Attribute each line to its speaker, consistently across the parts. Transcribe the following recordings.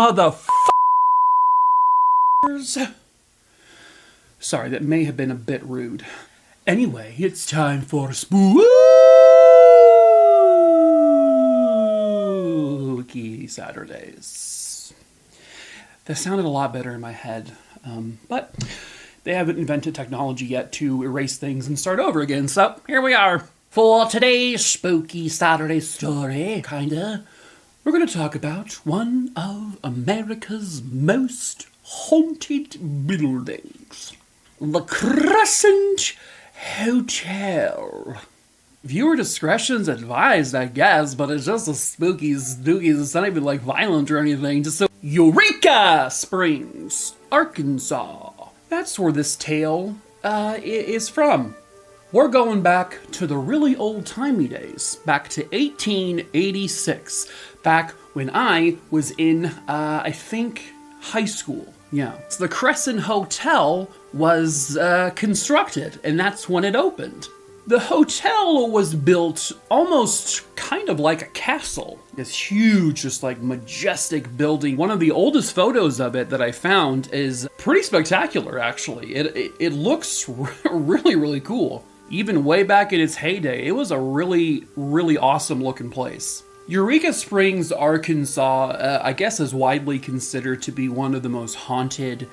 Speaker 1: motherfuckers. Sorry, that may have been a bit rude. Anyway, it's time for Spooky Saturdays. That sounded a lot better in my head, but they haven't invented technology yet to erase things and start over again, so here we are. For today's Spooky Saturday story, we're going to talk about one of America's most haunted buildings. The Crescent Hotel. Viewer discretion's advised, I guess, but it's just a spooky. It's not even like violent or anything. Just so Eureka Springs, Arkansas. That's where this tale is from. We're going back to the really old-timey days, back to 1886, back when I was in, I think, high school. Yeah. So the Crescent Hotel was constructed, and that's when it opened. The hotel was built almost kind of like a castle. This huge, just like majestic building. One of the oldest photos of it that I found is pretty spectacular, actually. It looks really, really cool. Even way back in its heyday, it was a really, really awesome looking place. Eureka Springs, Arkansas, I guess is widely considered to be one of the most haunted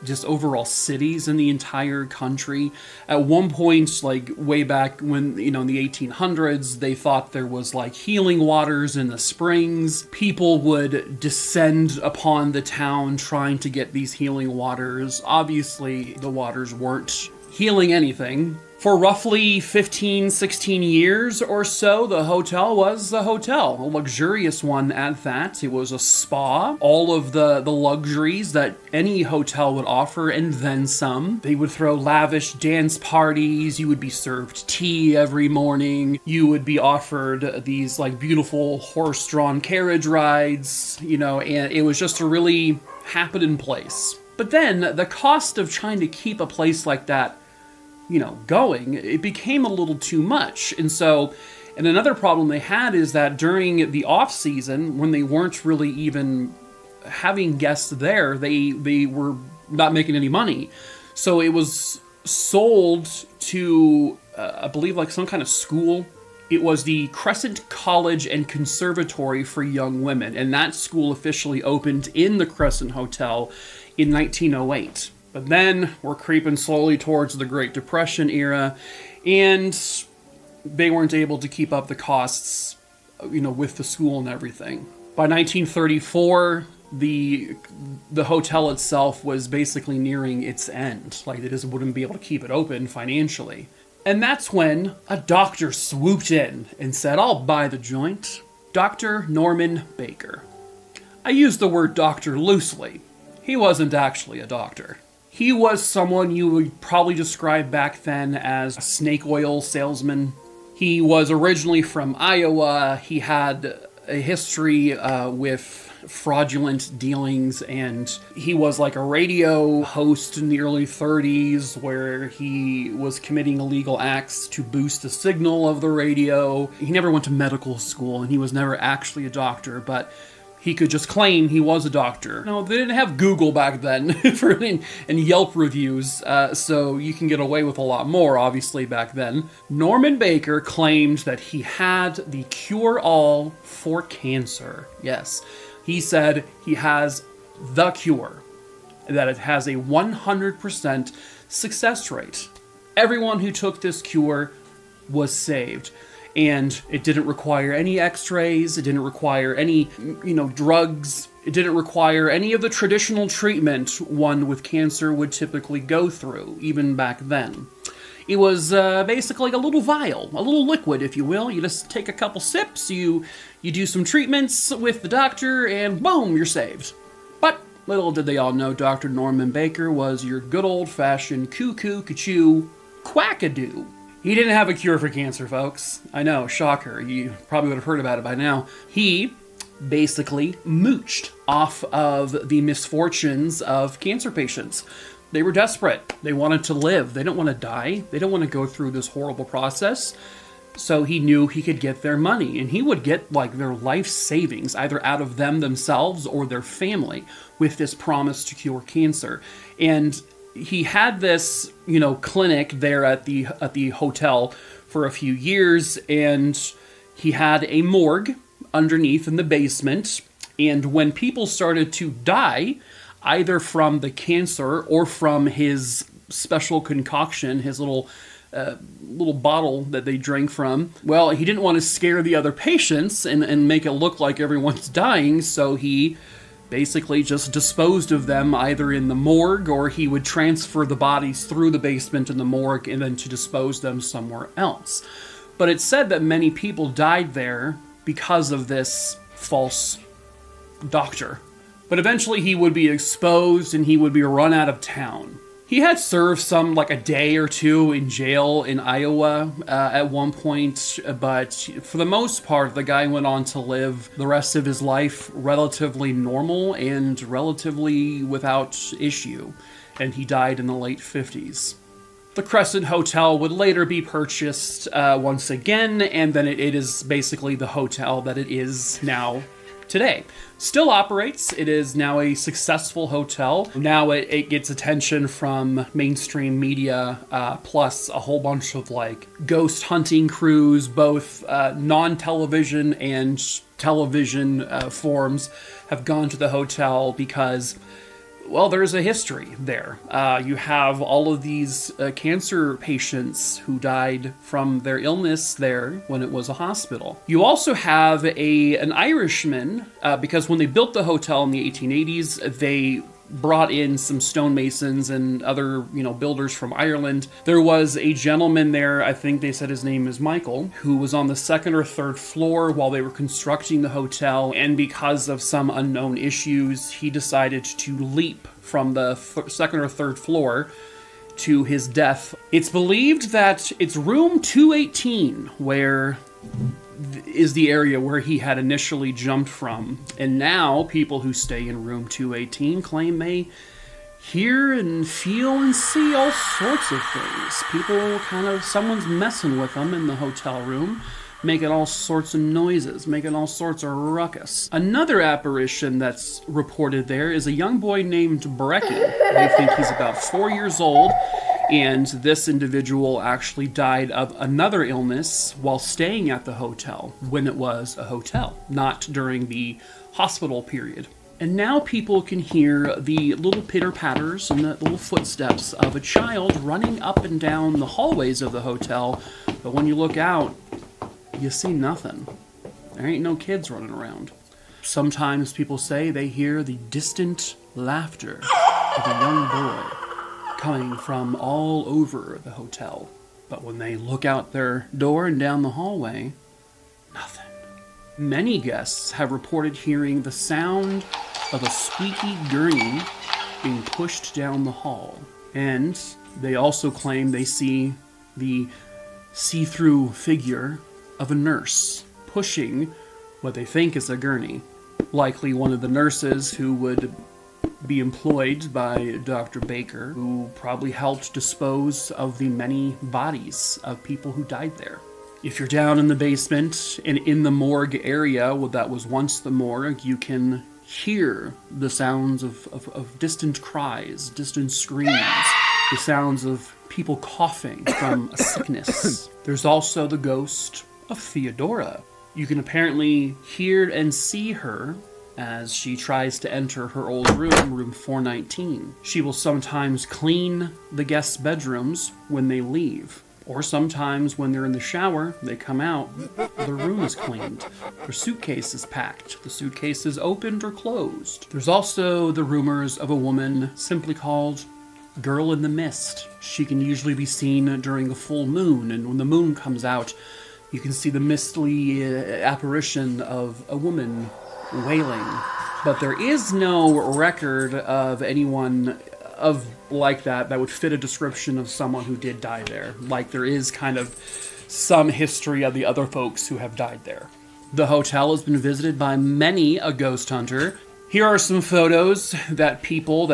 Speaker 1: just overall cities in the entire country. At one point, like way back when, in the 1800s, they thought there was like healing waters in the springs. People would descend upon the town trying to get these healing waters. Obviously, the waters weren't healing anything. For roughly 15, 16 years or so, the hotel was a hotel, a luxurious one at that. It was a spa, all of the luxuries that any hotel would offer, and then some. They would throw lavish dance parties, you would be served tea every morning, you would be offered these like beautiful horse-drawn carriage rides, and it was just a really happening place. But then, the cost of trying to keep a place like that going, it became a little too much. And another problem they had is that during the off season, when they weren't really even having guests there, they were not making any money. So it was sold to, I believe, like some kind of school. It was the Crescent College and Conservatory for Young Women, and that school officially opened in the Crescent Hotel in 1908. But then we're creeping slowly towards the Great Depression era, and they weren't able to keep up the costs, with the school and everything. By 1934, the hotel itself was basically nearing its end. Like, they just wouldn't be able to keep it open financially. And that's when a doctor swooped in and said, "I'll buy the joint." Dr. Norman Baker. I use the word doctor loosely. He wasn't actually a doctor. He was someone you would probably describe back then as a snake oil salesman. He was originally from Iowa. He had a history with fraudulent dealings, and he was like a radio host in the early 30s where he was committing illegal acts to boost the signal of the radio. He never went to medical school, and he was never actually a doctor, but he could just claim he was a doctor. No, they didn't have Google back then and Yelp reviews, so you can get away with a lot more, obviously, back then. Norman Baker claimed that he had the cure-all for cancer. Yes, he said he has the cure, that it has a 100% success rate. Everyone who took this cure was saved. And it didn't require any x-rays, it didn't require any, drugs, it didn't require any of the traditional treatment one with cancer would typically go through, even back then. It was basically a little vial, a little liquid, if you will. You just take a couple sips, you do some treatments with the doctor, and boom, you're saved. But little did they all know Dr. Norman Baker was your good old-fashioned cuckoo, quackadoo. He didn't have a cure for cancer, folks. I know, shocker. You probably would have heard about it by now. He basically mooched off of the misfortunes of cancer patients. They were desperate. They wanted to live. They don't want to die. They don't want to go through this horrible process. So he knew he could get their money, and he would get like their life savings, either out of them themselves or their family, with this promise to cure cancer. And he had this, clinic there at the hotel for a few years, and he had a morgue underneath in the basement. And when people started to die, either from the cancer or from his special concoction, his little bottle that they drank from, well, he didn't want to scare the other patients and make it look like everyone's dying, so he basically just disposed of them either in the morgue, or he would transfer the bodies through the basement in the morgue and then to dispose them somewhere else. But it's said that many people died there because of this false doctor. But eventually he would be exposed and he would be run out of town. He had served a day or two in jail in Iowa at one point, but for the most part, the guy went on to live the rest of his life relatively normal and relatively without issue, and he died in the late 50s. The Crescent Hotel would later be purchased once again, and then it is basically the hotel that it is now today. Still operates. It is now a successful hotel. Now it gets attention from mainstream media, plus a whole bunch of ghost hunting crews, both non-television and television forms have gone to the hotel because, well, there's a history there. You have all of these cancer patients who died from their illness there when it was a hospital. You also have an Irishman, because when they built the hotel in the 1880s, they brought in some stonemasons and other, builders from Ireland. There was a gentleman there, I think they said his name is Michael, who was on the second or third floor while they were constructing the hotel, and because of some unknown issues, he decided to leap from the second or third floor to his death. It's believed that it's room 218 where is the area where he had initially jumped from. And now people who stay in room 218 claim they hear and feel and see all sorts of things. People someone's messing with them in the hotel room, making all sorts of noises, making all sorts of ruckus. Another apparition that's reported there is a young boy named Brecken. They think he's about 4 years old, and this individual actually died of another illness while staying at the hotel, when it was a hotel, not during the hospital period. And now people can hear the little pitter-patters and the little footsteps of a child running up and down the hallways of the hotel, but when you look out, you see nothing. There ain't no kids running around. Sometimes people say they hear the distant laughter of a young boy coming from all over the hotel. But when they look out their door and down the hallway, nothing. Many guests have reported hearing the sound of a squeaky gurney being pushed down the hall. And they also claim they see the see-through figure of a nurse pushing what they think is a gurney. Likely one of the nurses who would be employed by Dr. Baker, who probably helped dispose of the many bodies of people who died there. If you're down in the basement and in the morgue area, well, that was once the morgue, you can hear the sounds of distant cries, distant screams, the sounds of people coughing from a sickness. There's also the ghost of Theodora. You can apparently hear and see her as she tries to enter her old room, room 419. She will sometimes clean the guests' bedrooms when they leave, or sometimes when they're in the shower, they come out, the room is cleaned, their suitcase is packed, the suitcase is opened or closed. There's also the rumors of a woman simply called Girl in the Mist. She can usually be seen during a full moon, and when the moon comes out, you can see the misty apparition of a woman wailing. But there is no record of anyone like that would fit a description of someone who did die there. Like there is kind of some history of the other folks who have died there. The hotel has been visited by many a ghost hunter. Here are some photos that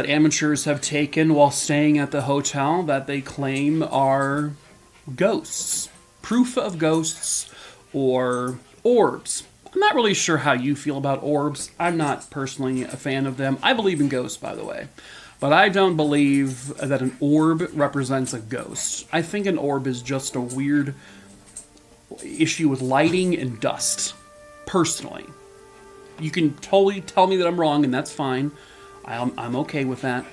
Speaker 1: amateurs have taken while staying at the hotel that they claim are ghosts. proof of ghosts or orbs. I'm not really sure how you feel about orbs. I'm not personally a fan of them. I believe in ghosts, by the way. But I don't believe that an orb represents a ghost. I think an orb is just a weird issue with lighting and dust, personally. You can totally tell me that I'm wrong, and that's fine. I'm okay with that.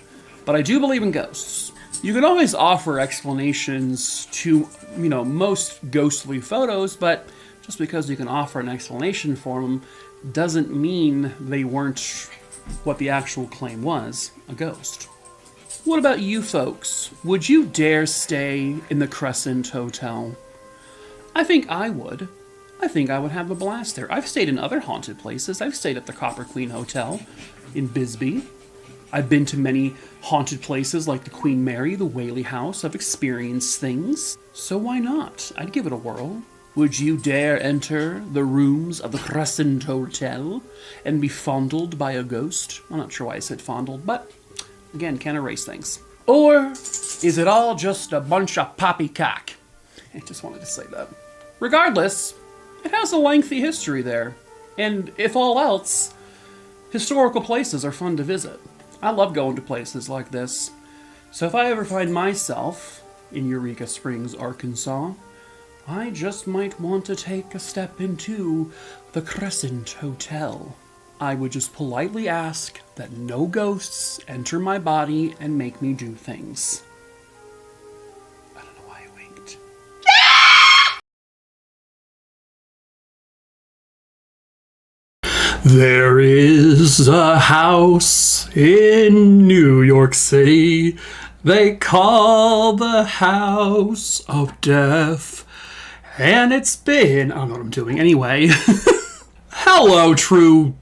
Speaker 1: But I do believe in ghosts. You can always offer explanations to, most ghostly photos, but just because you can offer an explanation for them doesn't mean they weren't what the actual claim was, a ghost. What about you folks? Would you dare stay in the Crescent Hotel? I think I would. I think I would have a blast there. I've stayed in other haunted places. I've stayed at the Copper Queen Hotel in Bisbee. I've been to many haunted places like the Queen Mary, the Whaley House. I've experienced things. So why not? I'd give it a whirl. Would you dare enter the rooms of the Crescent Hotel and be fondled by a ghost? I'm not sure why I said fondled, but again, can't erase things. Or is it all just a bunch of poppycock? I just wanted to say that. Regardless, it has a lengthy history there. And if all else, historical places are fun to visit. I love going to places like this. So if I ever find myself in Eureka Springs, Arkansas, I just might want to take a step into the Crescent Hotel. I would just politely ask that no ghosts enter my body and make me do things. I don't know why I winked. There is a house in New York City they call the House of Death. And it's been... I don't know what I'm doing. Anyway. Hello, true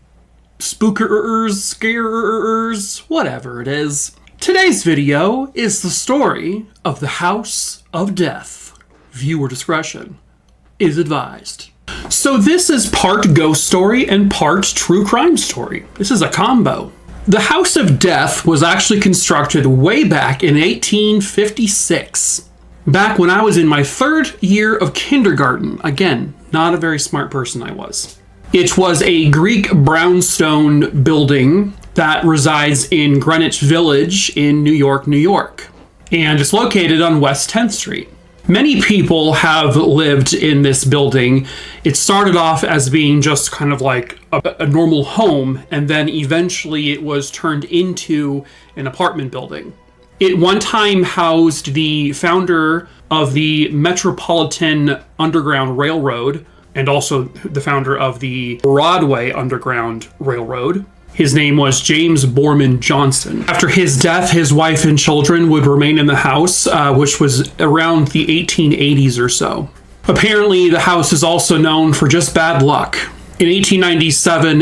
Speaker 1: spookers, scarers, whatever it is. Today's video is the story of the House of Death. Viewer discretion is advised. So this is part ghost story and part true crime story. This is a combo. The House of Death was actually constructed way back in 1856. Back when I was in my 3rd year of kindergarten. Again, not a very smart person I was. It was a Greek brownstone building that resides in Greenwich Village in New York, New York. And it's located on West 10th Street. Many people have lived in this building. It started off as being just kind of like a normal home, and then eventually it was turned into an apartment building. It one time housed the founder of the Metropolitan Underground Railroad and also the founder of the Broadway Underground Railroad. His name was James Borman Johnson. After his death, his wife and children would remain in the house, which was around the 1880s or so. Apparently, the house is also known for just bad luck. In 1897,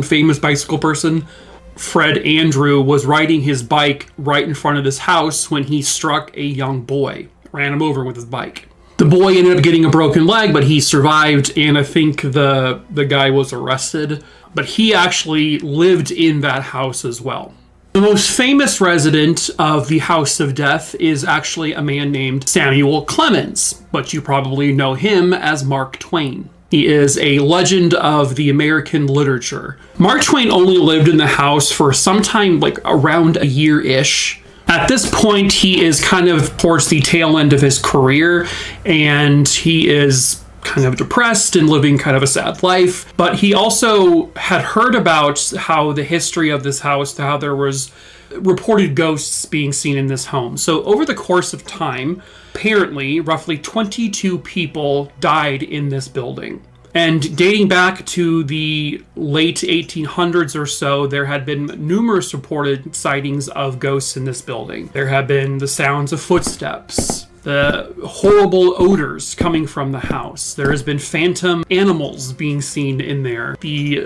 Speaker 1: famous bicycle person, Fred Andrew, was riding his bike right in front of this house when he struck a young boy, ran him over with his bike. The boy ended up getting a broken leg, but he survived, and I think the guy was arrested. But he actually lived in that house as well. The most famous resident of the House of Death is actually a man named Samuel Clemens, but you probably know him as Mark Twain. He is a legend of the American literature. Mark Twain only lived in the house for some time, like around a year-ish. At this point, he is kind of towards the tail end of his career, and he is kind of depressed and living kind of a sad life. But he also had heard about how the history of this house, how there was reported ghosts being seen in this home. So over the course of time, apparently, roughly 22 people died in this building. And dating back to the late 1800s or so, there had been numerous reported sightings of ghosts in this building. There had been the sounds of footsteps, the horrible odors coming from the house. There has been phantom animals being seen in there, the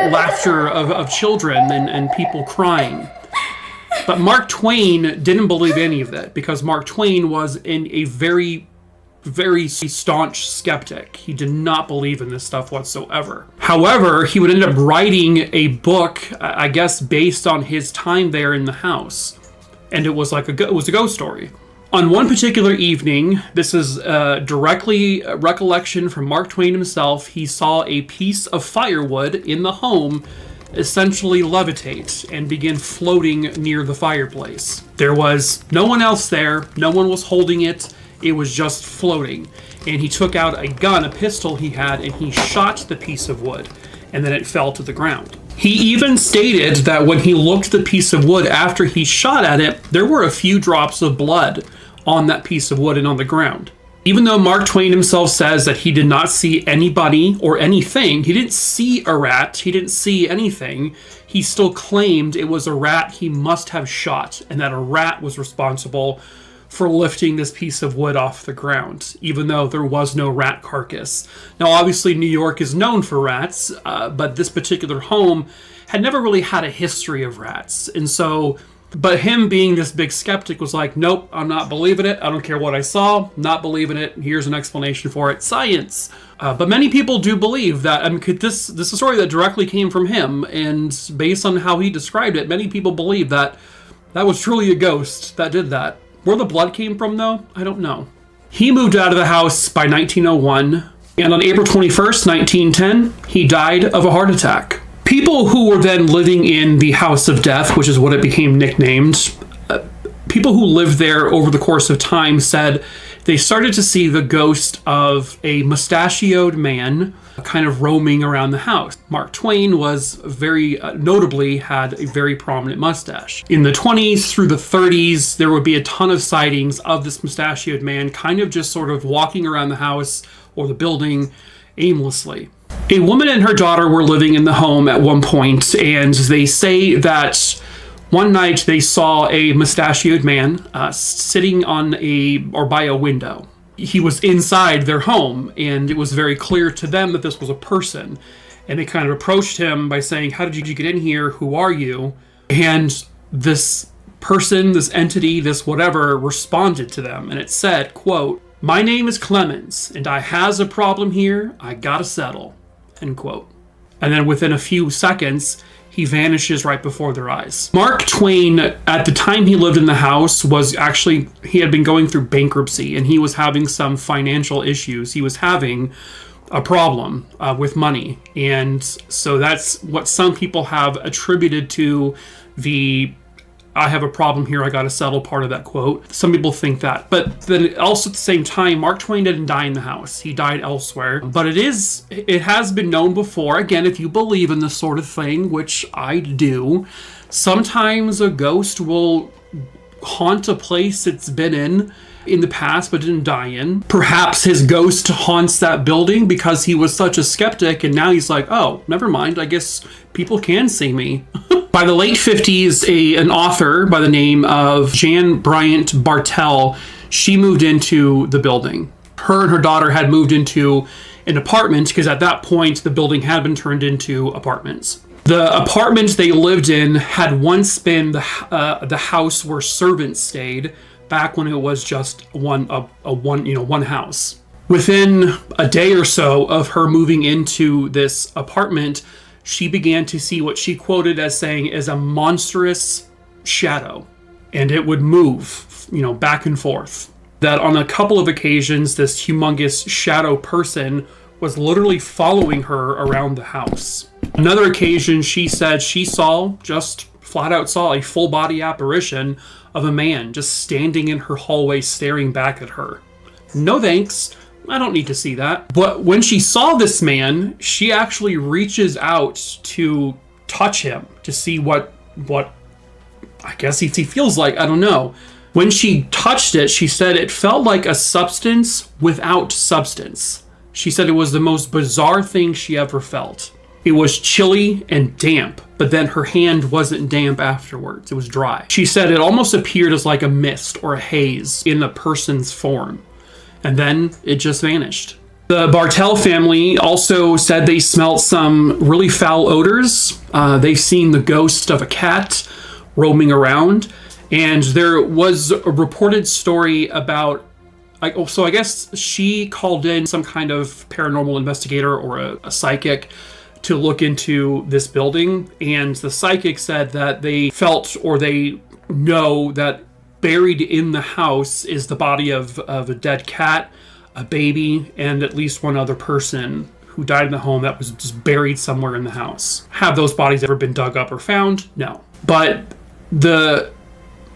Speaker 1: laughter of children and people crying. But Mark Twain didn't believe any of that, because Mark Twain was a very staunch skeptic. He did not believe in this stuff whatsoever. However, he would end up writing a book, I guess, based on his time there in the house. And it was like it was a ghost story. On one particular evening, this is directly a recollection from Mark Twain himself, he saw a piece of firewood in the home essentially levitate and begin floating near the fireplace. There was no one else there, no one was holding it, it was just floating. And he took out a gun, a pistol he had, and he shot the piece of wood, and then it fell to the ground. He even stated that when he looked at the piece of wood after he shot at it, there were a few drops of blood on that piece of wood and on the ground. Even though Mark Twain himself says that he did not see anybody or anything, he didn't see a rat, he didn't see anything, he still claimed it was a rat he must have shot, and that a rat was responsible for lifting this piece of wood off the ground, even though there was no rat carcass. Now, obviously, New York is known for rats, but this particular home had never really had a history of rats, and so... But him being this big skeptic was like, nope, I'm not believing it. I don't care what I saw. Not believing it. Here's an explanation for it. Science. But many people do believe that. I mean, this is a story that directly came from him. And based on how he described it, many people believe that that was truly a ghost that did that. Where the blood came from, though, I don't know. He moved out of the house by 1901. And on April 21st, 1910, he died of a heart attack. People who were then living in the House of Death, which is what it became nicknamed, people who lived there over the course of time said they started to see the ghost of a mustachioed man kind of roaming around the house. Mark Twain was very notably had a very prominent mustache. In the 20s through the 30s, there would be a ton of sightings of this mustachioed man kind of just sort of walking around the house or the building aimlessly. A woman and her daughter were living in the home at one point, and they say that one night they saw a mustachioed man sitting on by a window. He was inside their home, and it was very clear to them that this was a person. And they kind of approached him by saying, "How did you get in here? Who are you?" And this person, this entity, this whatever, responded to them, and it said, quote, "My name is Clemens, and I has a problem here I gotta settle." End quote. And then within a few seconds, he vanishes right before their eyes. Mark Twain, at the time he lived in the house, he had been going through bankruptcy, and he was having some financial issues. He was having a problem with money. And so that's what some people have attributed to the "I have a problem here, I gotta settle" part of that quote. Some people think that. But then also at the same time, Mark Twain didn't die in the house. He died elsewhere. But it has been known before, again, if you believe in this sort of thing, which I do, sometimes a ghost will haunt a place it's been in the past but didn't die in. Perhaps his ghost haunts that building because he was such a skeptic, and now he's like, oh, never mind, I guess people can see me. By the late 50s, an author by the name of Jan Bryant Bartell, she moved into the building. Her and her daughter had moved into an apartment because at that point the building had been turned into apartments. The apartment they lived in had once been the house where servants stayed back when it was just one house. Within a day or so of her moving into this apartment, she began to see what she quoted as saying is a monstrous shadow, and it would move, back and forth. That on a couple of occasions, this humongous shadow person was literally following her around the house. Another occasion, she said she flat out saw a full body apparition of a man just standing in her hallway staring back at her. No thanks. I don't need to see that. But when she saw this man, she actually reaches out to touch him to see what I guess he feels like. I don't know. When she touched it, she said it felt like a substance without substance. She said it was the most bizarre thing she ever felt. It was chilly and damp, but then her hand wasn't damp afterwards. It was dry. She said it almost appeared as like a mist or a haze in a person's form. And then it just vanished. The Bartell family also said they smelt some really foul odors. They've seen the ghost of a cat roaming around. And there was a reported story about, I guess she called in some kind of paranormal investigator or a psychic to look into this building. And the psychic said that they felt or they know that buried in the house is the body of a dead cat, a baby, and at least one other person who died in the home that was just buried somewhere in the house. Have those bodies ever been dug up or found? No. But the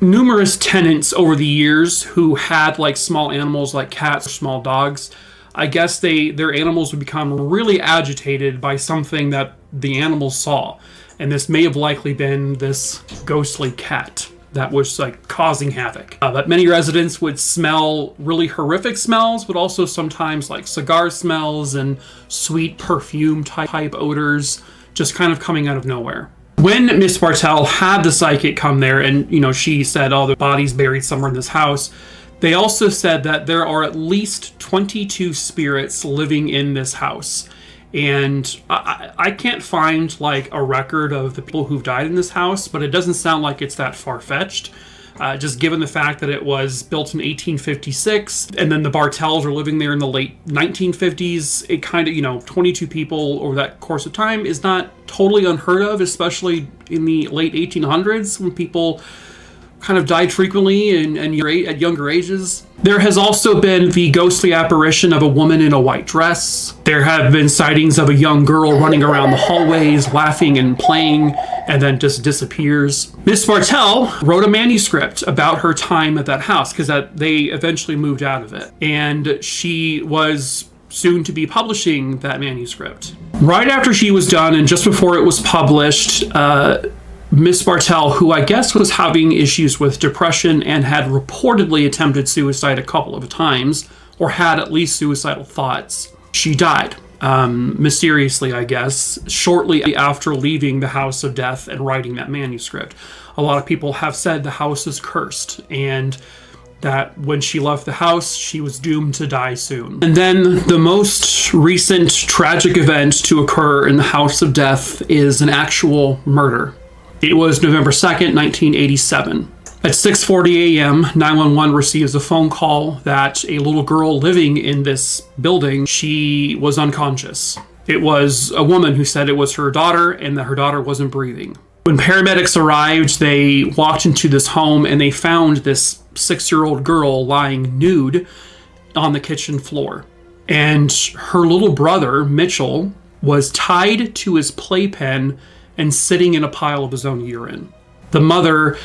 Speaker 1: numerous tenants over the years who had like small animals like cats or small dogs, I guess their animals would become really agitated by something that the animals saw. And this may have likely been this ghostly cat that was like causing havoc. But many residents would smell really horrific smells, but also sometimes like cigar smells and sweet perfume type odors just kind of coming out of nowhere. When Miss Bartell had the psychic come there and, she said, oh, the body's buried somewhere in this house, they also said that there are at least 22 spirits living in this house. And I can't find like a record of the people who've died in this house, but it doesn't sound like it's that far-fetched. Just given the fact that it was built in 1856, and then the Bartells were living there in the late 1950s, it kind of, 22 people over that course of time is not totally unheard of, especially in the late 1800s when people kind of died frequently and at younger ages. There has also been the ghostly apparition of a woman in a white dress. There have been sightings of a young girl running around the hallways, laughing and playing, and then just disappears. Miss Bartell wrote a manuscript about her time at that house because they eventually moved out of it. And she was soon to be publishing that manuscript. Right after she was done and just before it was published, Miss Bartell, who I guess was having issues with depression and had reportedly attempted suicide a couple of times, or had at least suicidal thoughts, she died. Mysteriously, I guess, shortly after leaving the House of Death and writing that manuscript. A lot of people have said the house is cursed, and that when she left the house, she was doomed to die soon. And then the most recent tragic event to occur in the House of Death is an actual murder. It was November 2nd, 1987. At 6:40 a.m., 911 receives a phone call that a little girl living in this building, she was unconscious. It was a woman who said it was her daughter and that her daughter wasn't breathing. When paramedics arrived, they walked into this home and they found this 6-year-old girl lying nude on the kitchen floor. And her little brother, Mitchell, was tied to his playpen and sitting in a pile of his own urine. The mother,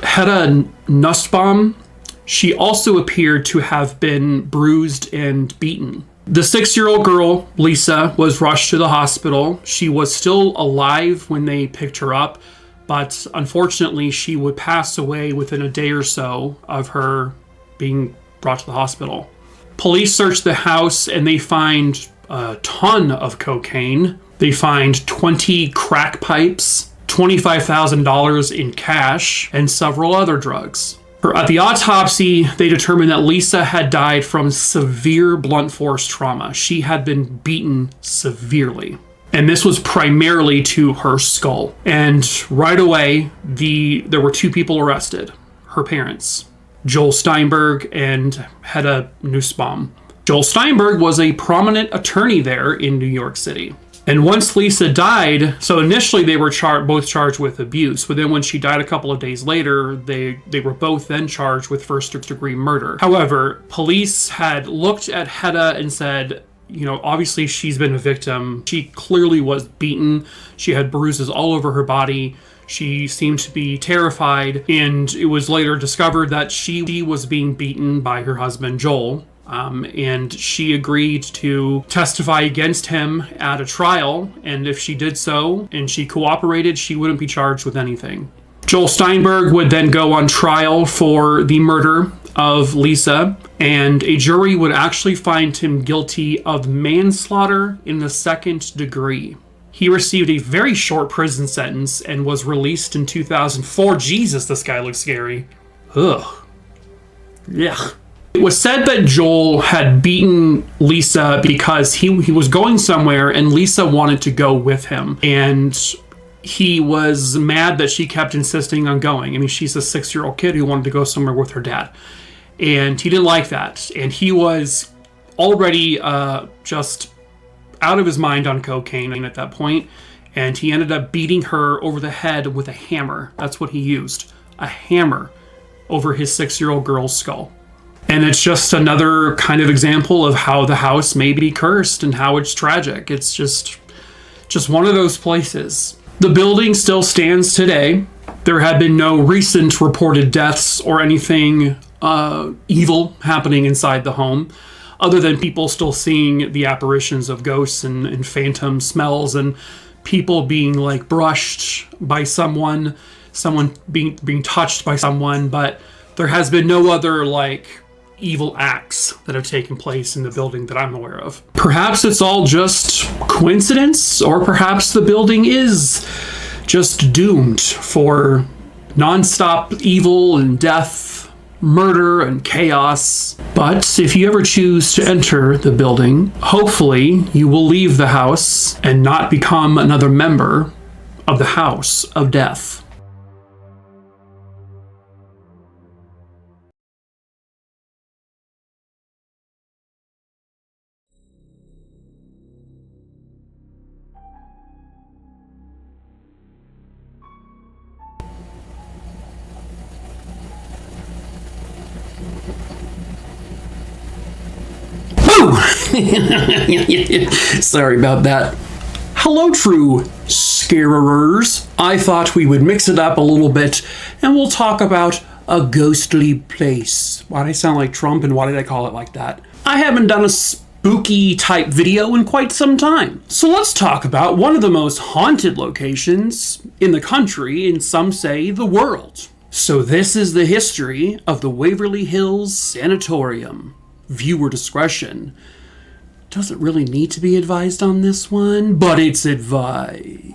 Speaker 1: Hedda Nussbaum, she also appeared to have been bruised and beaten. The 6-year-old girl, Lisa, was rushed to the hospital. She was still alive when they picked her up, but unfortunately she would pass away within a day or so of her being brought to the hospital. Police search the house and they find a ton of cocaine. They find 20 crack pipes, $25,000 in cash, and several other drugs. At the autopsy, they determined that Lisa had died from severe blunt force trauma. She had been beaten severely. And this was primarily to her skull. And right away, there were 2 people arrested. Her parents, Joel Steinberg and Hedda Nussbaum. Joel Steinberg was a prominent attorney there in New York City. And once Lisa died, so initially they were both charged with abuse, but then when she died a couple of days later, they were both then charged with first-degree murder. However, police had looked at Hedda and said, obviously she's been a victim. She clearly was beaten. She had bruises all over her body. She seemed to be terrified, and it was later discovered that she was being beaten by her husband, Joel. And she agreed to testify against him at a trial, and if she did so and she cooperated, she wouldn't be charged with anything. Joel Steinberg would then go on trial for the murder of Lisa, and a jury would actually find him guilty of manslaughter in the 2nd degree. He received a very short prison sentence and was released in 2004. Jesus, this guy looks scary. Ugh. Yeah. It was said that Joel had beaten Lisa because he was going somewhere and Lisa wanted to go with him. And he was mad that she kept insisting on going. I mean, she's a 6-year-old kid who wanted to go somewhere with her dad. And he didn't like that. And he was already just out of his mind on cocaine at that point. And he ended up beating her over the head with a hammer. That's what he used. A hammer over his 6-year-old girl's skull. And it's just another kind of example of how the house may be cursed and how it's tragic. It's just one of those places. The building still stands today. There have been no recent reported deaths or anything evil happening inside the home, other than people still seeing the apparitions of ghosts and phantom smells, and people being like brushed by someone being touched by someone. But there has been no other like evil acts that have taken place in the building that I'm aware of. Perhaps it's all just coincidence, or perhaps the building is just doomed for nonstop evil and death, murder and chaos. But if you ever choose to enter the building, hopefully you will leave the house and not become another member of the House of Death. Sorry about that. Hello, true scarerers. I thought we would mix it up a little bit and we'll talk about a ghostly place. Why did I sound like Trump and why did I call it like that? I haven't done a spooky type video in quite some time. So let's talk about one of the most haunted locations in the country, and some say the world. So this is the history of the Waverly Hills Sanatorium. Viewer discretion doesn't really need to be advised on this one, but it's advised.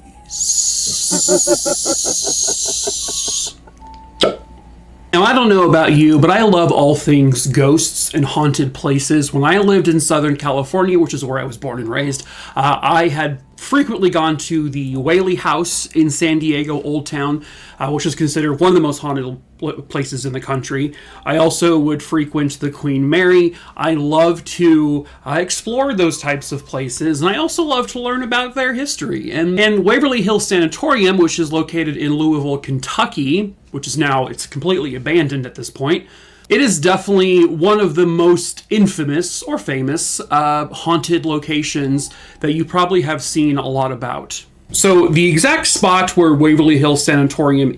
Speaker 1: Now, I don't know about you, but I love all things ghosts and haunted places. When I lived in Southern California, which is where I was born and raised, I had frequently gone to the Whaley House in San Diego, Old Town, which is considered one of the most haunted places in the country. I also would frequent the Queen Mary. I love to explore those types of places, and I also love to learn about their history. And Waverly Hills Sanatorium, which is located in Louisville, Kentucky, which is now, it's completely abandoned at this point. It is definitely one of the most infamous or famous haunted locations that you probably have seen a lot about. So the exact spot where Waverly Hills Sanatorium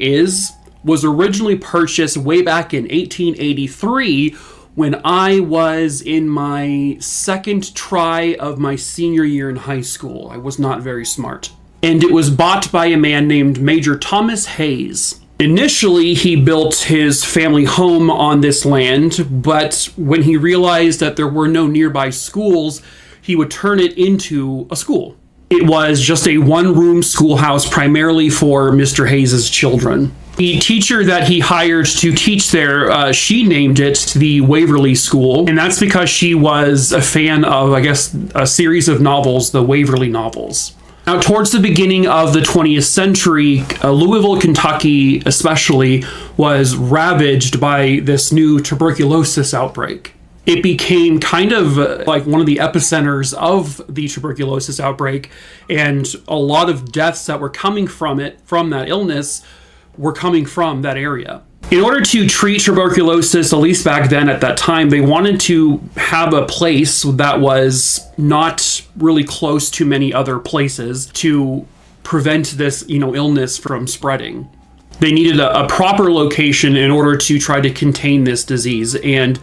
Speaker 1: was originally purchased way back in 1883 when I was in my second try of my senior year in high school. I was not very smart. And it was bought by a man named Major Thomas Hayes. Initially, he built his family home on this land, but when he realized that there were no nearby schools, he would turn it into a school. It was just a one-room schoolhouse primarily for Mr. Hayes' children. The teacher that he hired to teach there, she named it the Waverly School, and that's because she was a fan of, I guess, a series of novels, the Waverly novels. Now, towards the beginning of the 20th century, Louisville, Kentucky especially, was ravaged by this new tuberculosis outbreak. It became kind of like one of the epicenters of the tuberculosis outbreak, and a lot of deaths that were coming from that illness, were coming from that area. In order to treat tuberculosis, at least back then at that time, they wanted to have a place that was not really close to many other places to prevent this, illness from spreading. They needed a proper location in order to try to contain this disease, and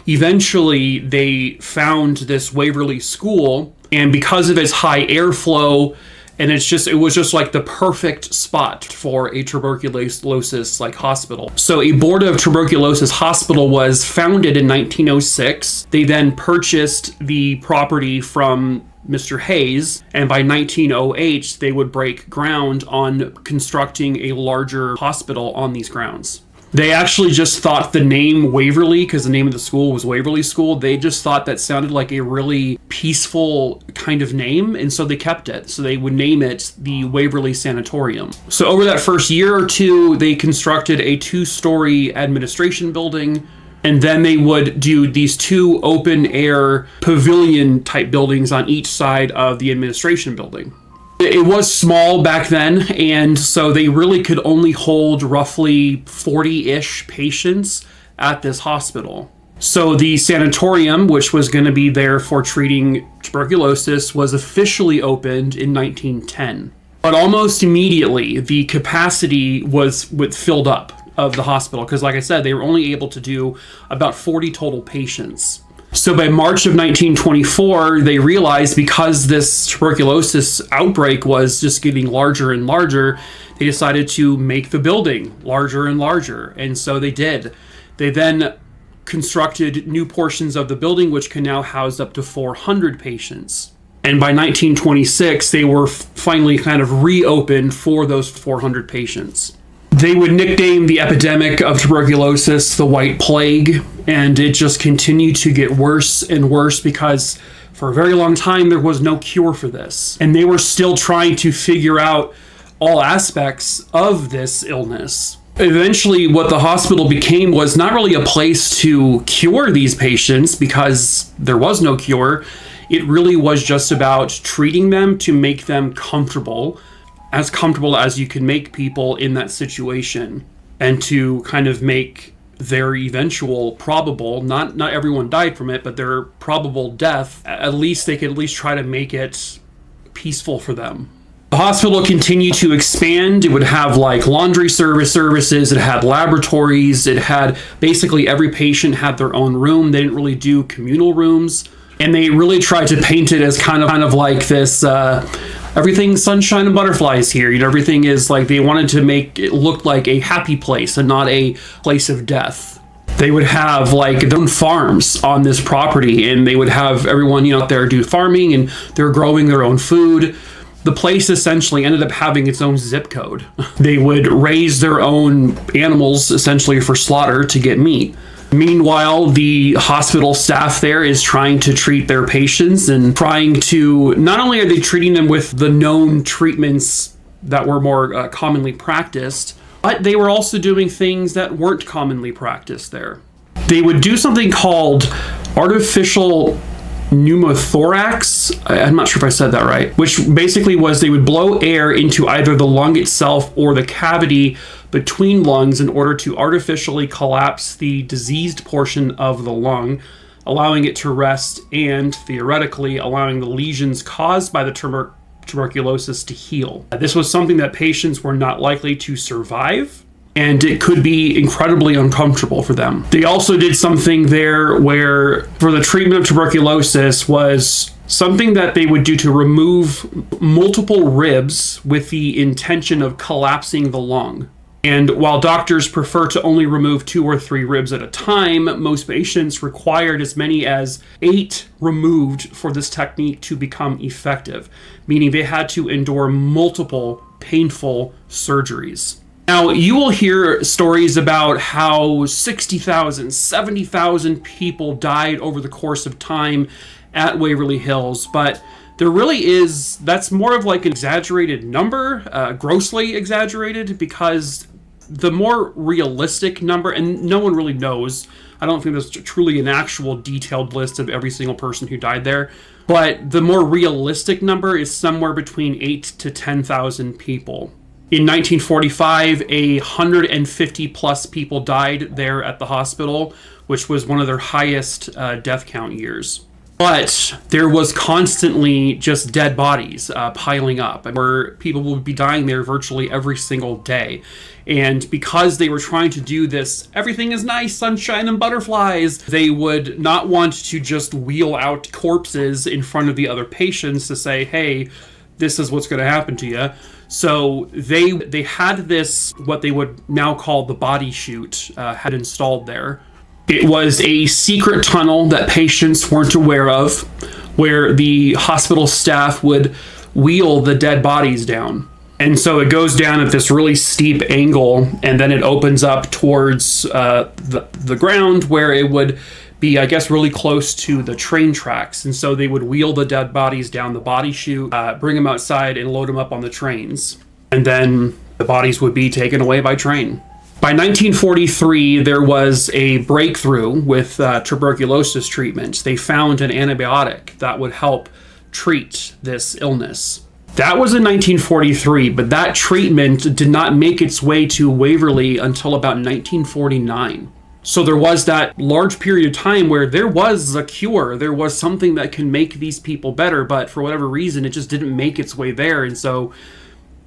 Speaker 1: eventually they found this Waverly School, and because of its high airflow, and it was just like the perfect spot for a tuberculosis hospital. So a board of tuberculosis hospital was founded in 1906. They then purchased the property from Mr. Hayes, and by 1908 they would break ground on constructing a larger hospital on these grounds. They actually just thought the name Waverly, because the name of the school was Waverly School, they just thought that sounded like a really peaceful kind of name, and so they kept it. So they would name it the Waverly Sanatorium. So over that first year or two, they constructed a 2-story administration building, and then they would do these 2 open-air pavilion-type buildings on each side of the administration building. It was small back then, and so they really could only hold roughly 40-ish patients at this hospital. So the sanatorium, which was going to be there for treating tuberculosis, was officially opened in 1910. But almost immediately, the capacity was filled up of the hospital, because like I said, they were only able to do about 40 total patients. So by March of 1924, they realized because this tuberculosis outbreak was just getting larger and larger, they decided to make the building larger and larger. And so they did. They then constructed new portions of the building, which can now house up to 400 patients. And by 1926, they were finally kind of reopened for those 400 patients. They would nickname the epidemic of tuberculosis the White Plague, and it just continued to get worse and worse because for a very long time there was no cure for this. And they were still trying to figure out all aspects of this illness. Eventually, what the hospital became was not really a place to cure these patients because there was no cure. It really was just about treating them to make them comfortable as you can make people in that situation, and to kind of make their eventual probable, not everyone died from it, but their probable death, at least they could at least try to make it peaceful for them. The hospital continued to expand. It would have like laundry services, it had laboratories, it had basically every patient had their own room. They didn't really do communal rooms. And they really tried to paint it as kind of like this, everything's sunshine and butterflies here. You know, everything is like, they wanted to make it look like a happy place and not a place of death. They would have like their own farms on this property, and they would have everyone, out there do farming, and they're growing their own food. The place essentially ended up having its own zip code. They would raise their own animals essentially for slaughter to get meat. Meanwhile, the hospital staff there is trying to treat their patients and trying to, not only are they treating them with the known treatments that were more commonly practiced, but they were also doing things that weren't commonly practiced there. They would do something called artificial pneumothorax. I'm not sure if I said that right, which basically was they would blow air into either the lung itself or the cavity between lungs in order to artificially collapse the diseased portion of the lung, allowing it to rest and theoretically allowing the lesions caused by the tuberculosis to heal. This was something that patients were not likely to survive, and it could be incredibly uncomfortable for them. They also did something there where, for the treatment of tuberculosis, was something that they would do to remove multiple ribs with the intention of collapsing the lung. And while doctors prefer to only remove 2 or 3 ribs at a time, most patients required as many as 8 removed for this technique to become effective, meaning they had to endure multiple painful surgeries. Now, you will hear stories about how 60,000, 70,000 people died over the course of time at Waverly Hills, but there really is, that's more of like an exaggerated number, grossly exaggerated, because the more realistic number, and no one really knows, I don't think there's truly an actual detailed list of every single person who died there, but the more realistic number is somewhere between 8 to 10,000 people. In 1945, 150 plus people died there at the hospital, which was one of their highest death count years. But there was constantly just dead bodies piling up, where people would be dying there virtually every single day. And because they were trying to do this, everything is nice, sunshine and butterflies, they would not want to just wheel out corpses in front of the other patients to say, hey, this is what's going to happen to you. So they had this, what they would now call the body chute, had installed there. It was a secret tunnel that patients weren't aware of, where the hospital staff would wheel the dead bodies down. And so it goes down at this really steep angle, and then it opens up towards the ground, where it would be, I guess, really close to the train tracks. And so they would wheel the dead bodies down the body chute, bring them outside, and load them up on the trains. And then the bodies would be taken away by train. By 1943, there was a breakthrough with tuberculosis treatment. They found an antibiotic that would help treat this illness. That was in 1943, but that treatment did not make its way to Waverly until about 1949. So there was that large period of time where there was a cure, there was something that can make these people better, but for whatever reason, it just didn't make its way there. And so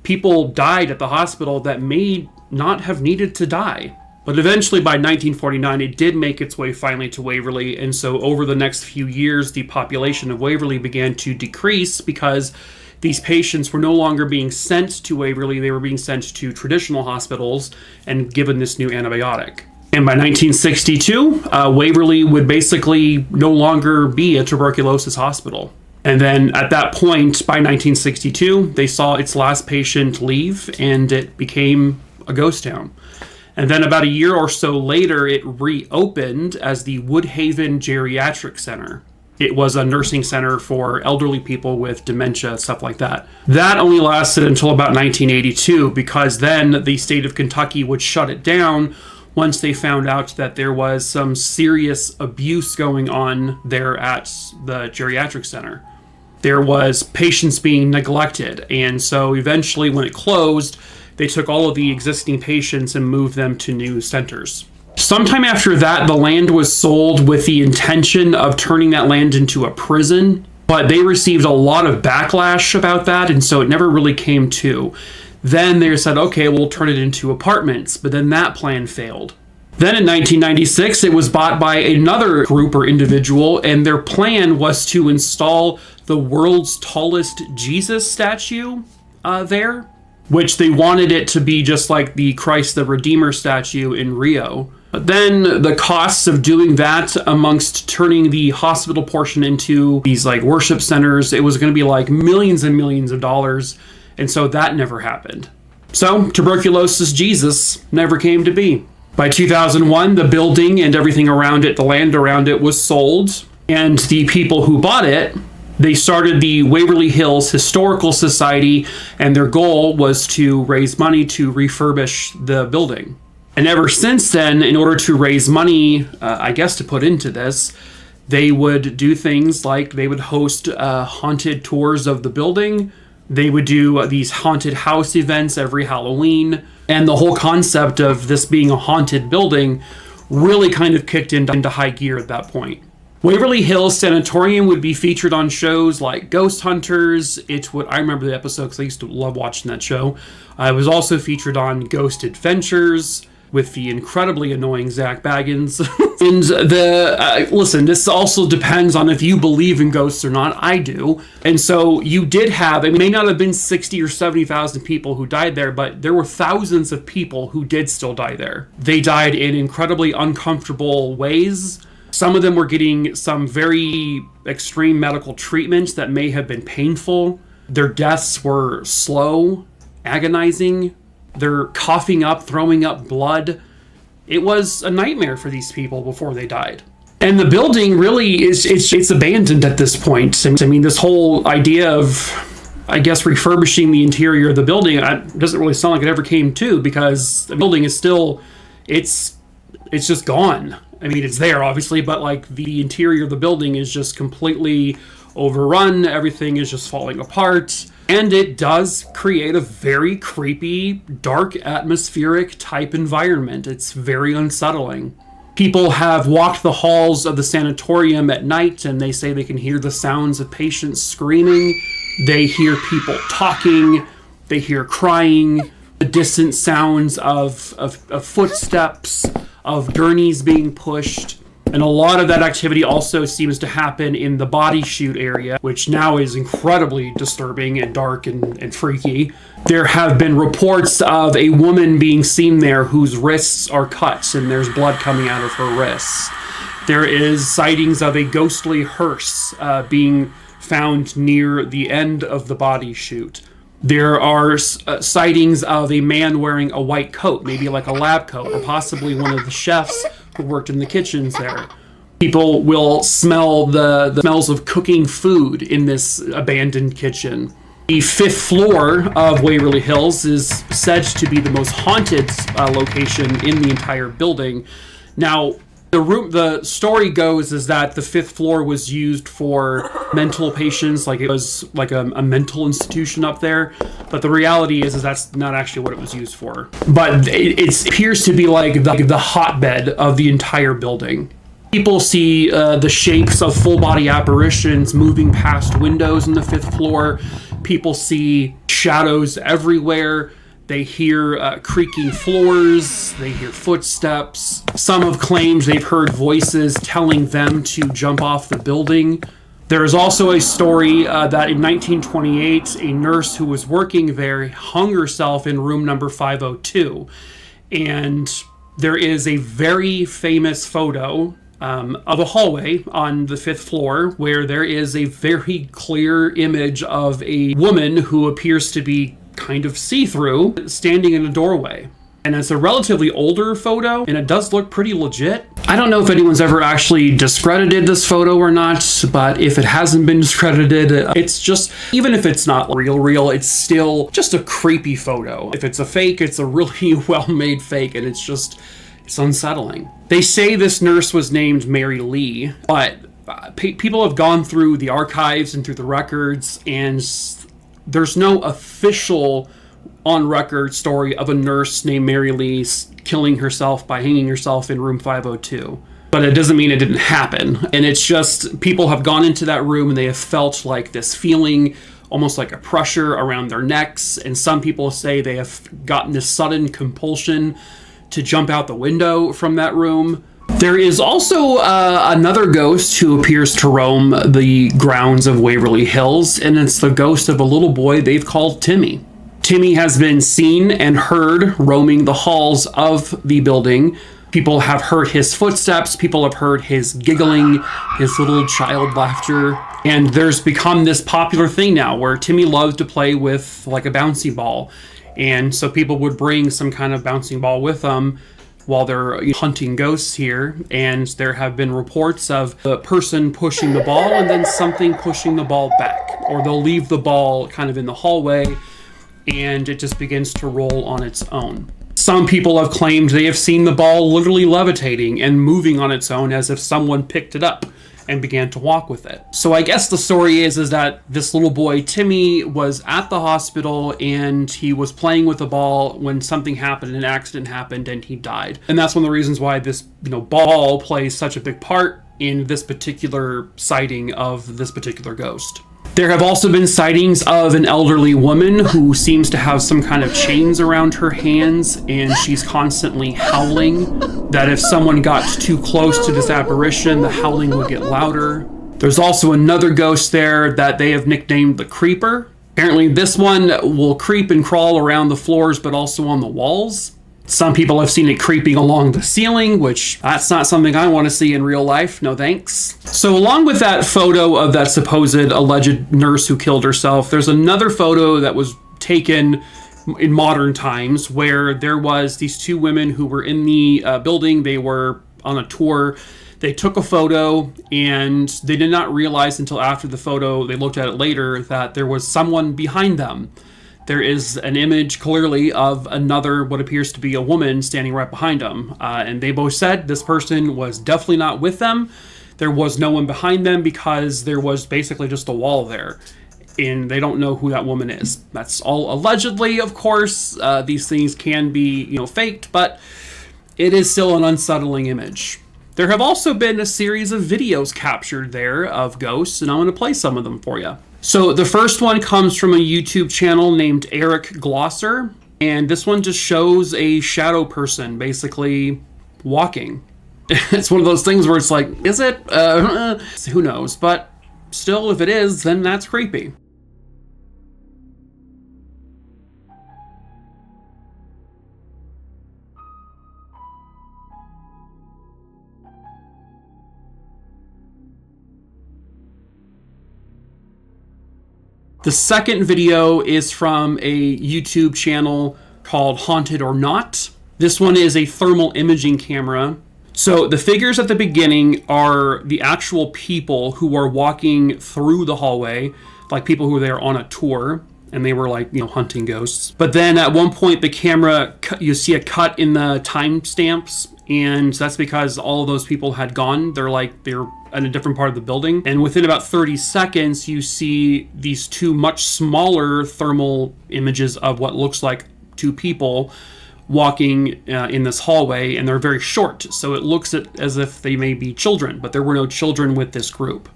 Speaker 1: people died at the hospital that may not have needed to die. But eventually by 1949, it did make its way finally to Waverly. And so over the next few years, the population of Waverly began to decrease because these patients were no longer being sent to Waverly. They were being sent to traditional hospitals and given this new antibiotic. And by 1962, Waverly would basically no longer be a tuberculosis hospital. And then at that point, by 1962, they saw its last patient leave and it became a ghost town. And then about a year or so later, it reopened as the Woodhaven Geriatric Center. It was a nursing center for elderly people with dementia, stuff like that. That only lasted until about 1982 because then the state of Kentucky would shut it down once they found out that there was some serious abuse going on there at the geriatric center. There was patients being neglected, and so eventually when it closed, they took all of the existing patients and moved them to new centers. Sometime after that, the land was sold with the intention of turning that land into a prison, but they received a lot of backlash about that, and so it never really came to. Then they said, okay, we'll turn it into apartments, but then that plan failed. Then in 1996, it was bought by another group or individual, and their plan was to install the world's tallest Jesus statue there, which they wanted it to be just like the Christ the Redeemer statue in Rio. But then the costs of doing that amongst turning the hospital portion into these like worship centers, it was going to be like millions and millions of dollars. And so that never happened. So tuberculosis Jesus never came to be. By 2001, the building and everything around it, the land around it was sold. And the people who bought it, they started the Waverly Hills Historical Society, and their goal was to raise money to refurbish the building. And ever since then, in order to raise money, I guess to put into this, they would do things like they would host haunted tours of the building. They would do these haunted house events every Halloween. And the whole concept of this being a haunted building really kind of kicked into high gear at that point. Waverly Hills Sanatorium would be featured on shows like Ghost Hunters. I remember the episode because I used to love watching that show. It was also featured on Ghost Adventures with the incredibly annoying Zach Baggins. And listen, this also depends on if you believe in ghosts or not. I do. And so you did have, it may not have been 60 or 70,000 people who died there, but there were thousands of people who did still die there. They died in incredibly uncomfortable ways. Some of them were getting some very extreme medical treatments that may have been painful. Their deaths were slow, agonizing. They're coughing up, throwing up blood. It was a nightmare for these people before they died. And the building really it's abandoned at this point. I mean, this whole idea of, I guess, refurbishing the interior of the building doesn't really sound like it ever came to, because the building is still, it's just gone. I mean, it's there, obviously, but like the interior of the building is just completely overrun. Everything is just falling apart. And it does create a very creepy, dark, atmospheric type environment. It's very unsettling. People have walked the halls of the sanatorium at night, and they say they can hear the sounds of patients screaming. They hear people talking. They hear crying. The distant sounds of footsteps, of gurneys being pushed. And a lot of that activity also seems to happen in the body chute area, which now is incredibly disturbing and dark and freaky. There have been reports of a woman being seen there whose wrists are cut and there's blood coming out of her wrists. There is sightings of a ghostly hearse being found near the end of the body chute. There are sightings of a man wearing a white coat, maybe like a lab coat, or possibly one of the chefs who worked in the kitchens there. People will smell the smells of cooking food in this abandoned kitchen. The 5th floor of Waverly Hills is said to be the most haunted location in the entire building. Now, The story goes is that the 5th floor was used for mental patients, like it was like a mental institution up there. But the reality is that's not actually what it was used for. But it appears to be like the hotbed of the entire building. People see the shapes of full-body apparitions moving past windows in the 5th floor. People see shadows everywhere. They hear creaking floors. They hear footsteps. Some have claimed they've heard voices telling them to jump off the building. There is also a story that in 1928, a nurse who was working there hung herself in room number 502. And there is a very famous photo of a hallway on the 5th floor where there is a very clear image of a woman who appears to be kind of see-through standing in a doorway. And it's a relatively older photo, and it does look pretty legit. I don't know if anyone's ever actually discredited this photo or not, but if it hasn't been discredited, it's just, even if it's not real, it's still just a creepy photo. If it's a fake, it's a really well-made fake, and it's unsettling. They say this nurse was named Mary Lee, but people have gone through the archives and through the records, and there's no official on-record story of a nurse named Mary Lee killing herself by hanging herself in room 502. But it doesn't mean it didn't happen. And it's just, people have gone into that room and they have felt like this feeling, almost like a pressure around their necks. And some people say they have gotten this sudden compulsion to jump out the window from that room. There is also another ghost who appears to roam the grounds of Waverly Hills, and it's the ghost of a little boy they've called Timmy. Timmy has been seen and heard roaming the halls of the building. People have heard his footsteps, people have heard his giggling, his little child laughter, and there's become this popular thing now where Timmy loves to play with like a bouncy ball. And so people would bring some kind of bouncing ball with them while they're hunting ghosts here, and there have been reports of the person pushing the ball and then something pushing the ball back, or they'll leave the ball kind of in the hallway and it just begins to roll on its own. Some people have claimed they have seen the ball literally levitating and moving on its own as if someone picked it up and began to walk with it. So I guess the story is that this little boy, Timmy, was at the hospital and he was playing with the ball when something happened, an accident happened, and he died. And that's one of the reasons why this, ball plays such a big part in this particular sighting of this particular ghost. There have also been sightings of an elderly woman who seems to have some kind of chains around her hands, and she's constantly howling, that if someone got too close to this apparition, the howling would get louder. There's also another ghost there that they have nicknamed the Creeper. Apparently this one will creep and crawl around the floors, but also on the walls. Some people have seen it creeping along the ceiling, which that's not something I want to see in real life. No thanks. So along with that photo of that supposed alleged nurse who killed herself, there's another photo that was taken in modern times where there was these two women who were in the building. They were on a tour. They took a photo and they did not realize until after the photo, they looked at it later, that there was someone behind them. There is an image clearly of another, what appears to be a woman standing right behind them. And they both said this person was definitely not with them. There was no one behind them because there was basically just a wall there. And they don't know who that woman is. That's all allegedly, of course. These things can be, faked, but it is still an unsettling image. There have also been a series of videos captured there of ghosts, and I'm going to play some of them for you. So the first one comes from a YouTube channel named Eric Glosser, and this one just shows a shadow person basically walking. It's one of those things where it's like, is it? Who knows? But still, if it is, then that's creepy. The second video is from a YouTube channel called Haunted or Not. This one is a thermal imaging camera. So the figures at the beginning are the actual people who are walking through the hallway, like people who are there on a tour. and they were like, hunting ghosts. But then at one point, the camera, you see a cut in the timestamps, and that's because all of those people had gone. They're in a different part of the building. And within about 30 seconds, you see these two much smaller thermal images of what looks like two people walking in this hallway, and they're very short. So it looks as if they may be children, but there were no children with this group.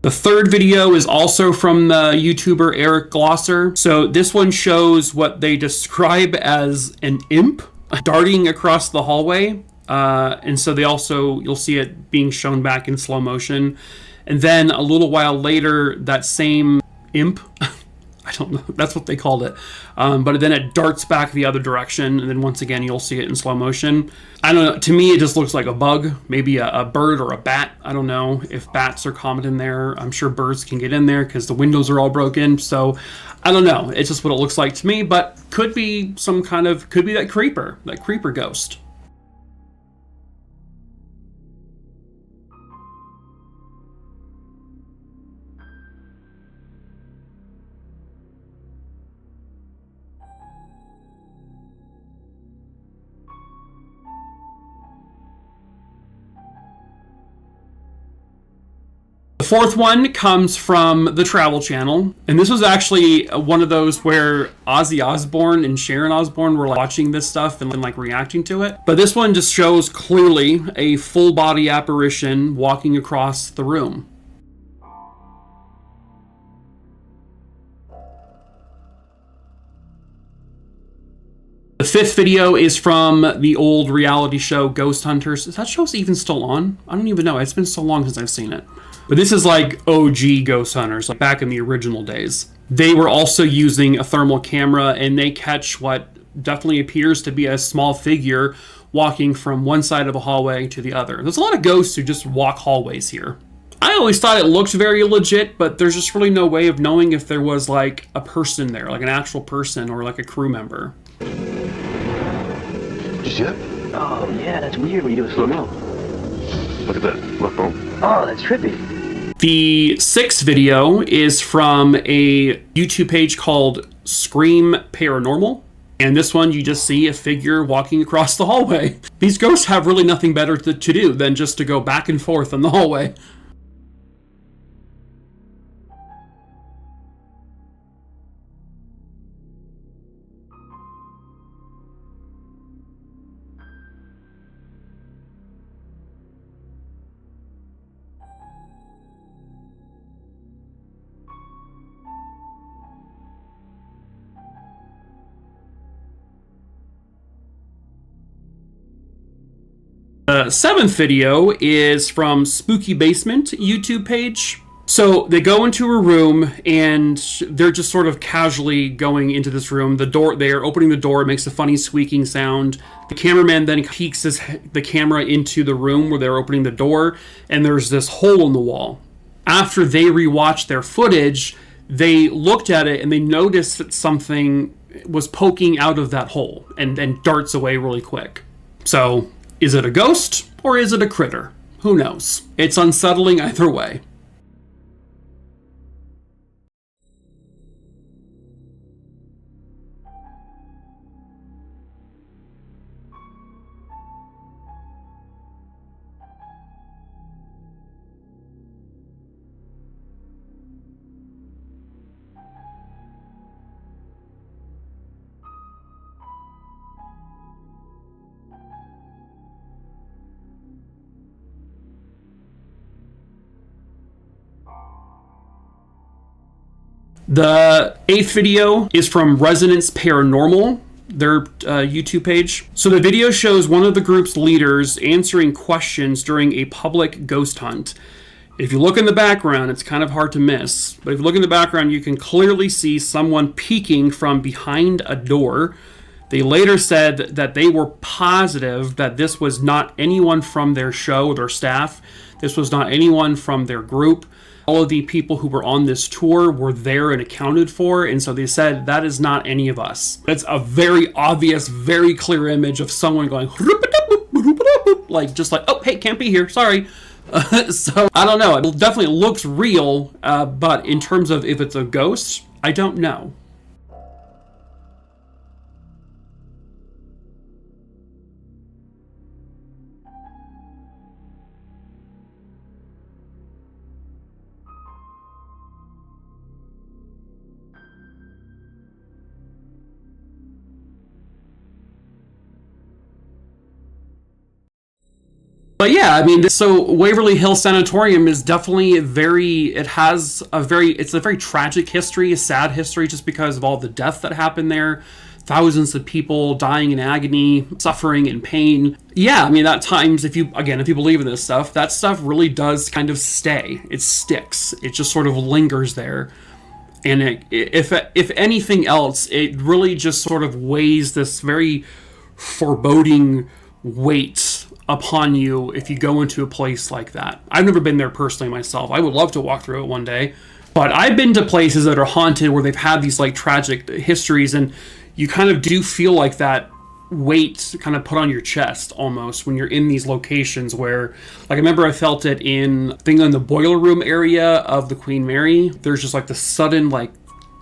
Speaker 1: The third video is also from the YouTuber Eric Glosser. So this one shows what they describe as an imp darting across the hallway. And so you'll see it being shown back in slow motion. And then a little while later, that same imp, I don't know, that's what they called it. But then it darts back the other direction, and then once again, you'll see it in slow motion. I don't know, to me, it just looks like a bug, maybe a bird or a bat. I don't know if bats are common in there. I'm sure birds can get in there because the windows are all broken. So I don't know, it's just what it looks like to me, but could be that creeper ghost. The fourth one comes from the Travel Channel, and this was actually one of those where Ozzy Osbourne and Sharon Osbourne were watching this stuff and reacting to it. But this one just shows clearly a full body apparition walking across the room. The fifth video is from the old reality show Ghost Hunters. Is that show even still on? I don't even know. It's been so long since I've seen it. But this is like OG Ghost Hunters, like back in the original days. They were also using a thermal camera, and they catch what definitely appears to be a small figure walking from one side of a hallway to the other. There's a lot of ghosts who just walk hallways here. I always thought it looked very legit, but there's just really no way of knowing if there was like a person there, like an actual person or like a crew member.
Speaker 2: Did you see that?
Speaker 3: Oh, yeah, that's weird when you do it slow mo.
Speaker 2: Look at that. Look, boom.
Speaker 3: Oh, that's trippy.
Speaker 1: The sixth video is from a YouTube page called Scream Paranormal. And this one, you just see a figure walking across the hallway. These ghosts have really nothing better to do than just to go back and forth in the hallway. The seventh video is from Spooky Basement YouTube page. So they go into a room and they're just sort of casually going into this room. They are opening the door. It makes a funny squeaking sound. The cameraman then peeks the camera into the room where they're opening the door, and there's this hole in the wall. After they rewatched their footage, they looked at it and they noticed that something was poking out of that hole and then darts away really quick. So, is it a ghost or is it a critter? Who knows? It's unsettling either way. The eighth video is from Resonance Paranormal, their YouTube page. So the video shows one of the group's leaders answering questions during a public ghost hunt. If you look in the background, it's kind of hard to miss, but if you look in the background, you can clearly see someone peeking from behind a door. They later said that they were positive that this was not anyone from their show, their staff. This was not anyone from their group. All of the people who were on this tour were there and accounted for, and so they said, that is not any of us. It's a very obvious, very clear image of someone going, like, just like, oh, hey, can't be here, sorry. So, I don't know, it definitely looks real, but in terms of if it's a ghost, I don't know. But yeah, I mean, so Waverly Hills Sanatorium is definitely it's a very tragic history, a sad history, just because of all the death that happened there. Thousands of people dying in agony, suffering in pain. Yeah, I mean, at times, if you believe in this stuff, that stuff really does kind of stay. It sticks. It just sort of lingers there. And if anything else, it really just sort of weighs this very foreboding weight upon you if you go into a place like that. I've never been there personally myself. I would love to walk through it one day. But I've been to places that are haunted where they've had these like tragic histories, and you kind of do feel like that weight kind of put on your chest almost when you're in these locations where, like, I remember I felt it in the boiler room area of the Queen Mary. There's just like the sudden, like,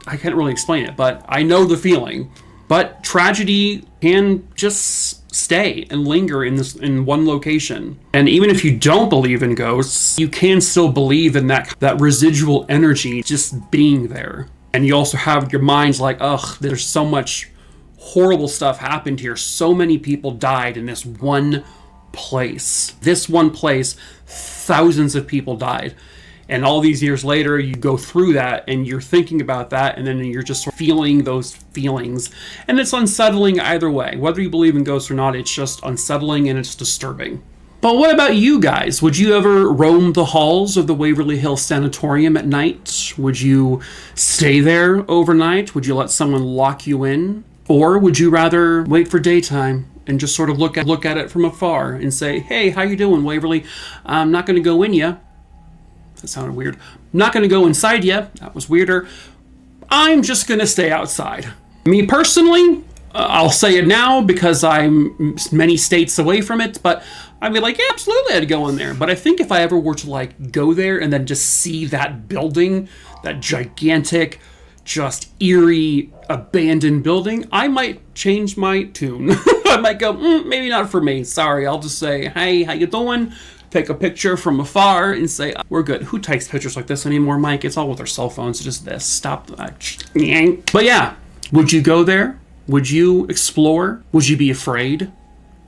Speaker 1: I can't really explain it, but I know the feeling. But tragedy can just stay and linger in one location. And even if you don't believe in ghosts, you can still believe in that residual energy just being there. And you also have your mind's like, ugh, there's so much horrible stuff happened here. So many people died in this one place. This one place, thousands of people died. And all these years later, you go through that and you're thinking about that, and then you're just feeling those feelings. And it's unsettling either way. Whether you believe in ghosts or not, it's just unsettling and it's disturbing. But what about you guys? Would you ever roam the halls of the Waverly Hills Sanatorium at night? Would you stay there overnight? Would you let someone lock you in? Or would you rather wait for daytime and just sort of look at it from afar and say, hey, how you doing, Waverly? I'm not going to go in ya. That sounded weird. I'm not going to go inside you. That was weirder. I'm just going to stay outside. Me personally, I'll say it now because I'm many states away from it, but I'd be like, yeah, absolutely, I'd go in there. But I think if I ever were to like go there and then just see that building, that gigantic, just eerie, abandoned building, I might change my tune. I might go, maybe not for me. Sorry, I'll just say, hey, how you doing? Take a picture from afar and say, we're good. Who takes pictures like this anymore, Mike? It's all with their cell phones. Just this. Stop that. But yeah, would you go there? Would you explore? Would you be afraid?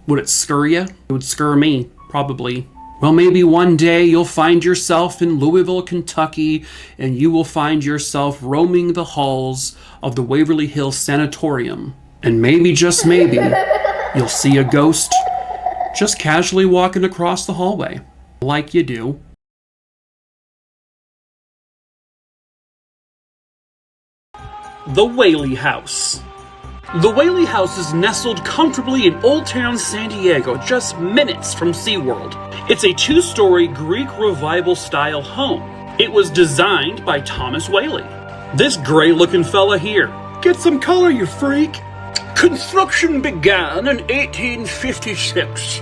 Speaker 1: Would it scare you? It would scare me, probably. Well, maybe one day you'll find yourself in Louisville, Kentucky, and you will find yourself roaming the halls of the Waverly Hills Sanatorium. And maybe, just maybe, you'll see a ghost just casually walking across the hallway, like you do. The Whaley House. The Whaley House is nestled comfortably in Old Town San Diego, just minutes from SeaWorld. It's a two-story Greek Revival-style home. It was designed by Thomas Whaley. This gray-looking fella here. Get some color, you freak! Construction began in 1856.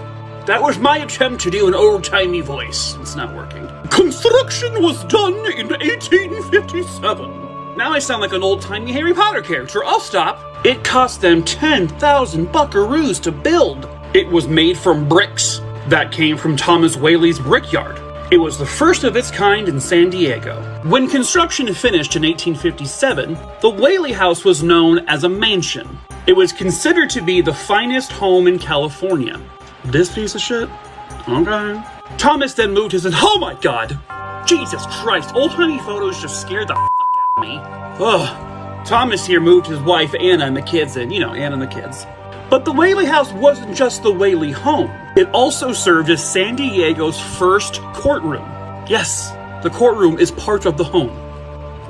Speaker 1: That was my attempt to do an old-timey voice. It's not working. Construction was done in 1857. Now I sound like an old-timey Harry Potter character. I'll stop. It cost them 10,000 buckaroos to build. It was made from bricks that came from Thomas Whaley's brickyard. It was the first of its kind in San Diego. When construction finished in 1857, the Whaley House was known as a mansion. It was considered to be the finest home in California. This piece of shit? Okay. Thomas then moved his... Oh my god! Jesus Christ, old-timey photos just scared the f*** out of me. Ugh. Thomas here moved his wife Anna and the kids in. You know, Anna and the kids. But the Whaley House wasn't just the Whaley home. It also served as San Diego's first courtroom. Yes, the courtroom is part of the home.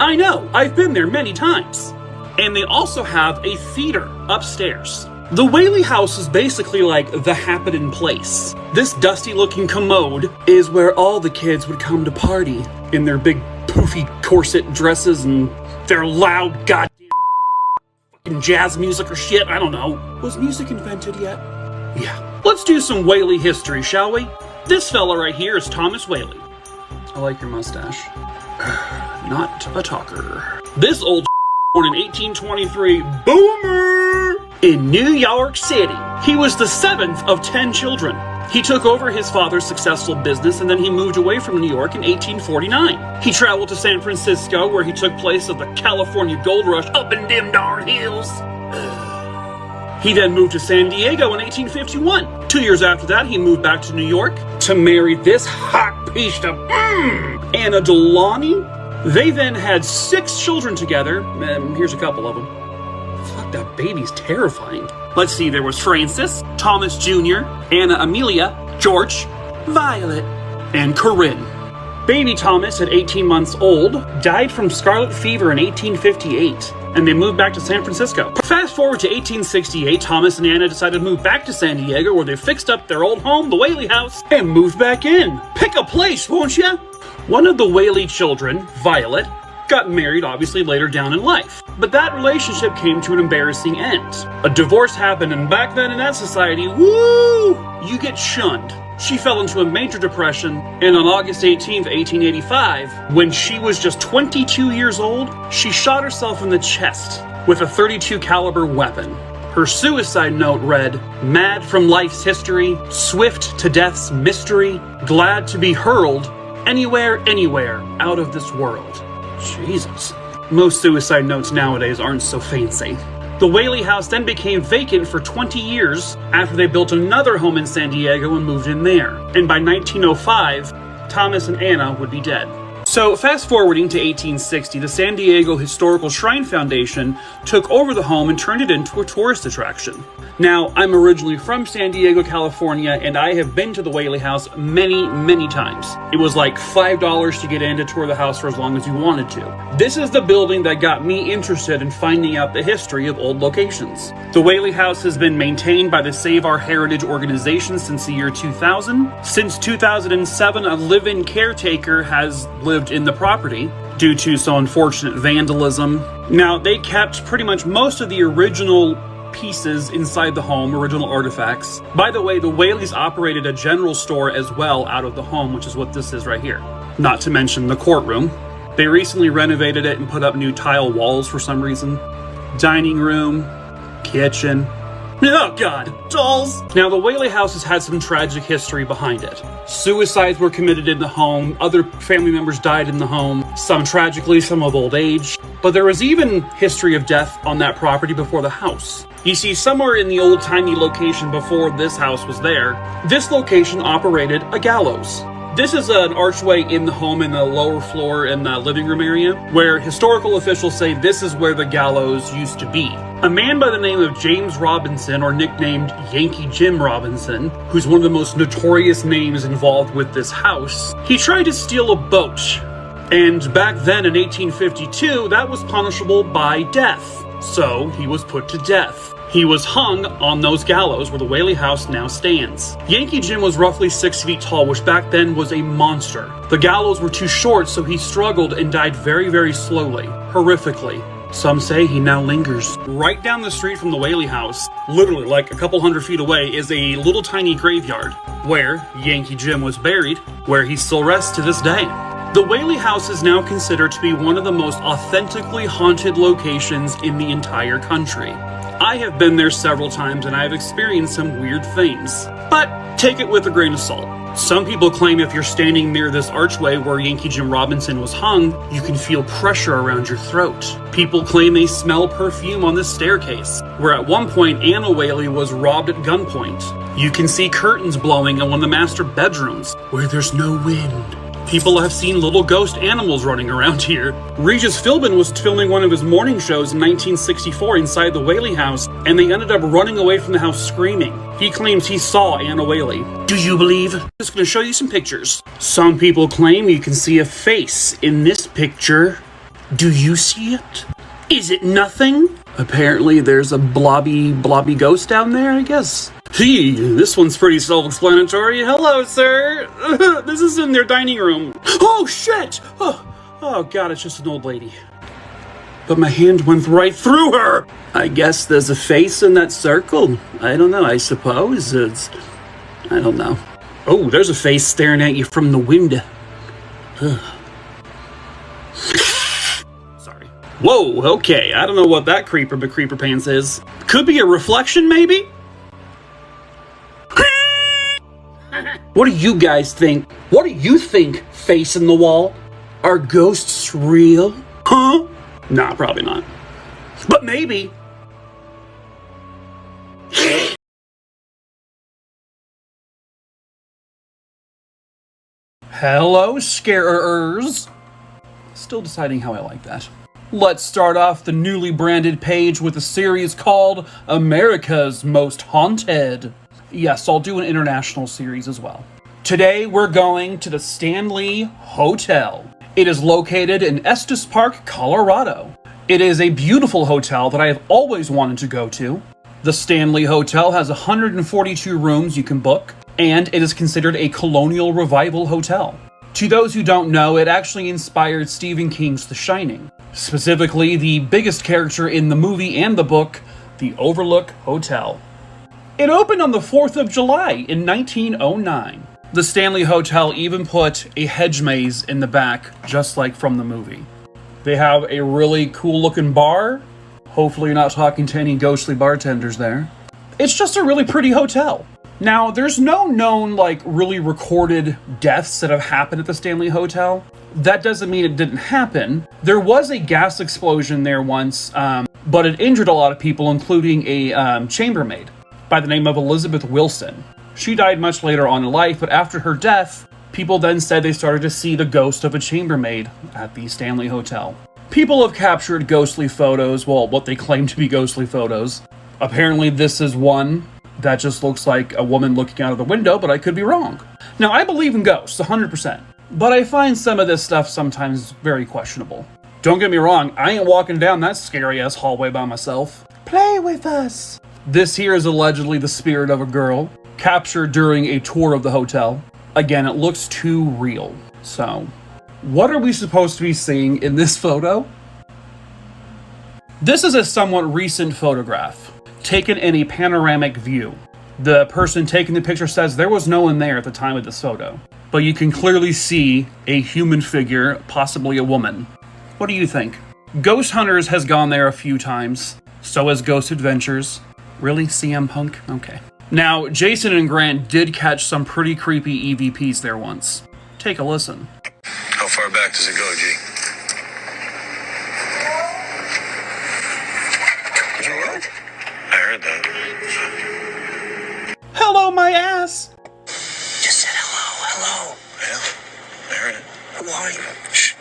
Speaker 1: I know, I've been there many times. And they also have a theater upstairs. The Whaley House is basically like the happening place. This dusty-looking commode is where all the kids would come to party in their big poofy corset dresses and their loud goddamn fucking jazz music or shit. I don't know. Was music invented yet? Yeah. Let's do some Whaley history, shall we? This fella right here is Thomas Whaley. I like your mustache. Not a talker. This old born in 1823, boomer, in New York City. He was the 7th of 10 children. He took over his father's successful business and then he moved away from New York in 1849. He traveled to San Francisco where he took place of the California gold rush up in them darn hills. He then moved to San Diego in 1851. 2 years after that, he moved back to New York to marry this hot piece of Anna Delany. They then had 6 children together. Here's a couple of them. Fuck, that baby's terrifying. Let's see, there was Francis, Thomas Jr., Anna Amelia, George, Violet, and Corinne. Baby Thomas, at 18 months old, died from scarlet fever in 1858, and they moved back to San Francisco. Fast forward to 1868, Thomas and Anna decided to move back to San Diego, where they fixed up their old home, the Whaley House, and moved back in. Pick a place, won't ya? One of the Whaley children, Violet, got married obviously later down in life. But that relationship came to an embarrassing end. A divorce happened, and back then in that society, woo, you get shunned. She fell into a major depression, and on August 18th, 1885, when she was just 22 years old, she shot herself in the chest with a .32 caliber weapon. Her suicide note read, "Mad from life's history, swift to death's mystery, glad to be hurled anywhere, anywhere out of this world." Jesus. Most suicide notes nowadays aren't so fancy. The Whaley House then became vacant for 20 years after they built another home in San Diego and moved in there. And by 1905, Thomas and Anna would be dead. So fast forwarding to 1860, the San Diego Historical Shrine Foundation took over the home and turned it into a tourist attraction. Now, I'm originally from San Diego, California, and I have been to the Whaley House many, many times. It was like $5 to get in to tour the house for as long as you wanted to. This is the building that got me interested in finding out the history of old locations. The Whaley House has been maintained by the Save Our Heritage organization since the year 2000. Since 2007, a live-in caretaker has lived in the property due to some unfortunate vandalism. Now, they kept pretty much most of the original pieces inside the home, original artifacts. By the way, the Whaleys operated a general store as well out of the home, which is what this is right here. Not to mention the courtroom. They recently renovated it and put up new tile walls for some reason. Dining room, kitchen. Oh God, dolls! Now, the Whaley House has had some tragic history behind it. Suicides were committed in the home, other family members died in the home, some tragically, some of old age. But there was even history of death on that property before the house. You see, somewhere in the old tiny location before this house was there, this location operated a gallows. This is an archway in the home in the lower floor in the living room area, where historical officials say this is where the gallows used to be. A man by the name of James Robinson, or nicknamed Yankee Jim Robinson, who's one of the most notorious names involved with this house, he tried to steal a boat. And back then in 1852, that was punishable by death. So he was put to death. He was hung on those gallows where the Whaley House now stands. Yankee Jim was roughly 6 feet tall, which back then was a monster. The gallows were too short, so he struggled and died very, very slowly, horrifically. Some say he now lingers. Right down the street from the Whaley House, literally like a couple hundred feet away, is a little tiny graveyard where Yankee Jim was buried, where he still rests to this day. The Whaley House is now considered to be one of the most authentically haunted locations in the entire country. I have been there several times and I've experienced some weird things, but take it with a grain of salt. Some people claim if you're standing near this archway where Yankee Jim Robinson was hung, you can feel pressure around your throat. People claim they smell perfume on this staircase, where at one point Anna Whaley was robbed at gunpoint. You can see curtains blowing in one of the master bedrooms, where there's no wind. People have seen little ghost animals running around here. Regis Philbin was filming one of his morning shows in 1964 inside the Whaley House, and they ended up running away from the house screaming. He claims he saw Anna Whaley. Do you believe? I'm just going to show you some pictures. Some people claim you can see a face in this picture. Do you see it? Is it nothing? Apparently there's a blobby ghost down there, I guess. Gee, this one's pretty self-explanatory. Hello, sir. This is in their dining room. Oh, shit! Oh, God, it's just an old lady. But my hand went right through her! I guess there's a face in that circle. I don't know, I suppose it's... I don't know. Oh, there's a face staring at you from the window. Ugh. Sorry. Whoa, okay, I don't know what that creeper pants is. Could be a reflection, maybe? What do you guys think? What do you think, face in the wall? Are ghosts real? Huh? Nah, probably not. But maybe. Hello, scarers. Still deciding how I like that. Let's start off the newly branded page with a series called America's Most Haunted. Yes, I'll do an international series as well. Today we're going to the Stanley Hotel. It is located in Estes Park, Colorado. It is a beautiful hotel that I have always wanted to go to. The Stanley Hotel has 142 rooms you can book, and it is considered a colonial revival hotel. To those who don't know, it actually inspired Stephen King's The Shining. Specifically, the biggest character in the movie and the book, the Overlook Hotel. It opened on the 4th of July in 1909. The Stanley Hotel even put a hedge maze in the back, just like from the movie. They have a really cool looking bar. Hopefully you're not talking to any ghostly bartenders there. It's just a really pretty hotel. Now, there's no known, really recorded deaths that have happened at the Stanley Hotel. That doesn't mean it didn't happen. There was a gas explosion there once, but it injured a lot of people, including a chambermaid by the name of Elizabeth Wilson. She died much later on in life, but after her death, people then said they started to see the ghost of a chambermaid at the Stanley Hotel. People have captured ghostly photos, well, what they claim to be ghostly photos. Apparently this is one that just looks like a woman looking out of the window, but I could be wrong. Now, I believe in ghosts, 100%, but I find some of this stuff sometimes very questionable. Don't get me wrong, I ain't walking down that scary-ass hallway by myself. Play with us! This here is allegedly the spirit of a girl, captured during a tour of the hotel. Again, it looks too real. So, what are we supposed to be seeing in this photo? This is a somewhat recent photograph, taken in a panoramic view. The person taking the picture says there was no one there at the time of this photo, but you can clearly see a human figure, possibly a woman. What do you think? Ghost Hunters has gone there a few times, so has Ghost Adventures. Really, CM Punk? Okay. Now, Jason and Grant did catch some pretty creepy EVPs there once. Take a listen.
Speaker 4: How far back does it go, G? Did you hear it? I heard that.
Speaker 1: Hello, my ass!
Speaker 4: Just said hello. Yeah, I heard it. Who are you? Shh.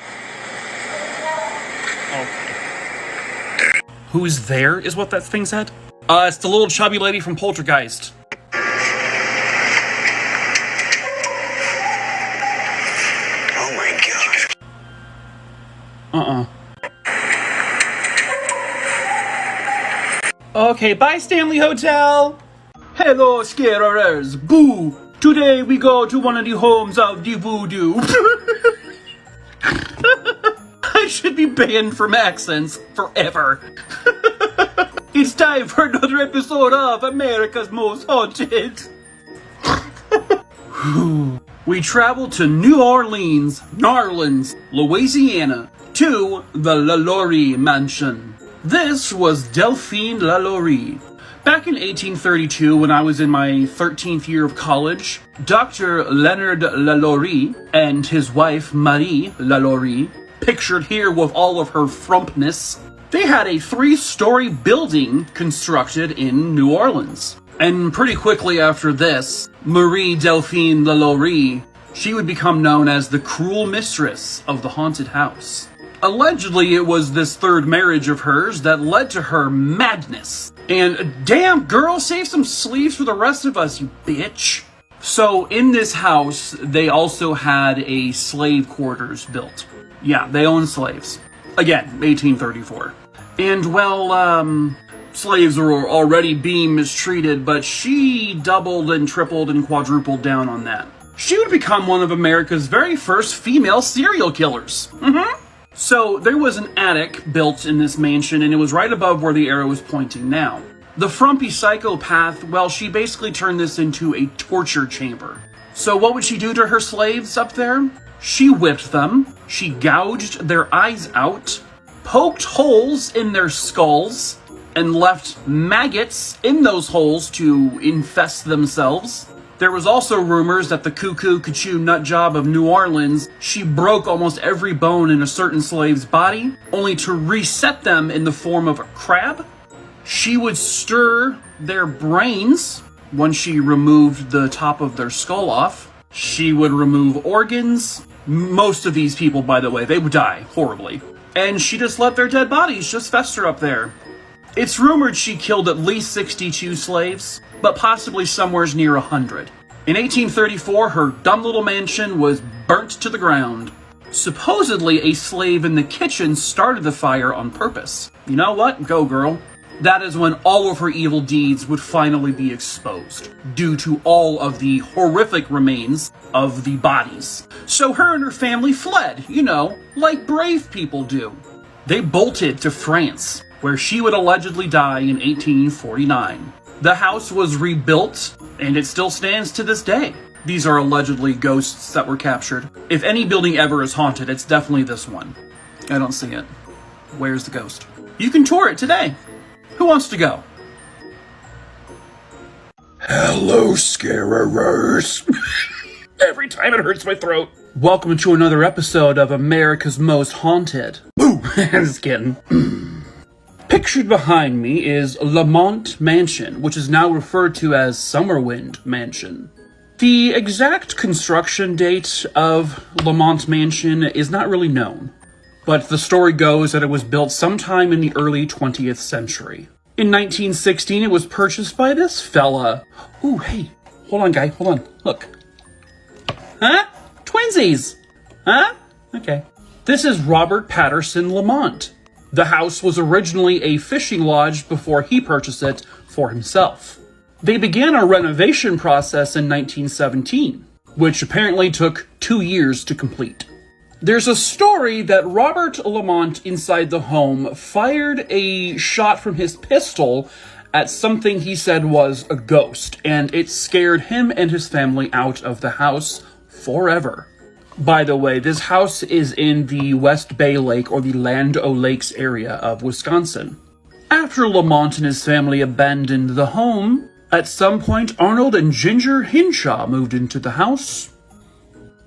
Speaker 1: Okay. Who's there is what that thing said? It's the little chubby lady from Poltergeist.
Speaker 4: Oh my gosh.
Speaker 1: Okay, bye Stanley Hotel! Hello, scarers! Boo! Today we go to one of the homes of the voodoo. I should be banned from accents forever. It's time for another episode of America's Most Haunted. We travel to New Orleans, Louisiana, to the LaLaurie Mansion. This was Delphine LaLaurie. Back in 1832, when I was in my 13th year of college, Dr. Leonard LaLaurie and his wife Marie LaLaurie, pictured here with all of her frumpness, they had a 3-story building constructed in New Orleans. And pretty quickly after this, Marie Delphine LaLaurie, she would become known as the cruel mistress of the haunted house. Allegedly, it was this third marriage of hers that led to her madness. And damn, girl, save some sleeves for the rest of us, you bitch. So in this house, they also had a slave quarters built. Yeah, they owned slaves. Again, 1834. And, well, slaves were already being mistreated, but she doubled and tripled and quadrupled down on that. She would become one of America's very first female serial killers. So there was an attic built in this mansion, and it was right above where the arrow is pointing now. The frumpy psychopath, well, she basically turned this into a torture chamber. So what would she do to her slaves up there? She whipped them, she gouged their eyes out, poked holes in their skulls, and left maggots in those holes to infest themselves. There was also rumors that the cuckoo cuckoo nut job of New Orleans, she broke almost every bone in a certain slave's body, only to reset them in the form of a crab. She would stir their brains when she removed the top of their skull off. She would remove organs. Most of these people, by the way, they would die horribly. And she just let their dead bodies just fester up there. It's rumored she killed at least 62 slaves, but possibly somewhere near 100. In 1834, her dumb little mansion was burnt to the ground. Supposedly, a slave in the kitchen started the fire on purpose. You know what? Go, girl. That is when all of her evil deeds would finally be exposed, due to all of the horrific remains of the bodies. So her and her family fled, you know, like brave people do. They bolted to France, where she would allegedly die in 1849. The house was rebuilt, and it still stands to this day. These are allegedly ghosts that were captured. If any building ever is haunted, it's definitely this one. I don't see it. Where's the ghost? You can tour it today. Who wants to go?
Speaker 5: Hello, scarerers.
Speaker 1: Every time it hurts my throat. Welcome to another episode of America's Most Haunted. Boo! Just kidding. Pictured behind me is LaLaurie Mansion, which is now referred to as Summerwind Mansion. The exact construction date of LaLaurie Mansion is not really known, but the story goes that it was built sometime in the early 20th century. In 1916, it was purchased by this fella. Ooh, hey, hold on, guy, hold on, look. Huh? Twinsies! Huh? Okay. This is Robert Patterson Lamont. The house was originally a fishing lodge before he purchased it for himself. They began a renovation process in 1917, which apparently took 2 years to complete. There's a story that Robert Lamont inside the home fired a shot from his pistol at something he said was a ghost, and it scared him and his family out of the house forever. By the way, this house is in the West Bay Lake or the Land O'Lakes area of Wisconsin. After Lamont and his family abandoned the home, at some point Arnold and Ginger Hinshaw moved into the house.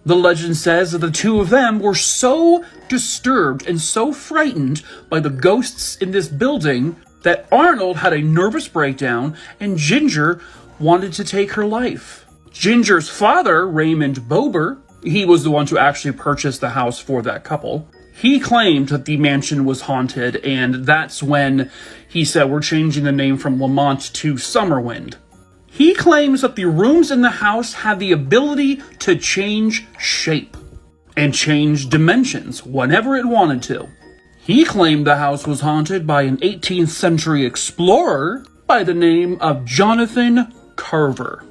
Speaker 1: The legend says that the two of them were so disturbed and so frightened by the ghosts in this building that Arnold had a nervous breakdown and Ginger wanted to take her life. Ginger's father, Raymond Bober, he was the one to actually purchase the house for that couple. He claimed that the mansion was haunted, and that's when he said, we're changing the name from Lamont to Summerwind. He claims that the rooms in the house had the ability to change shape and change dimensions whenever it wanted to. He claimed the house was haunted by an 18th century explorer by the name of Jonathan Carver.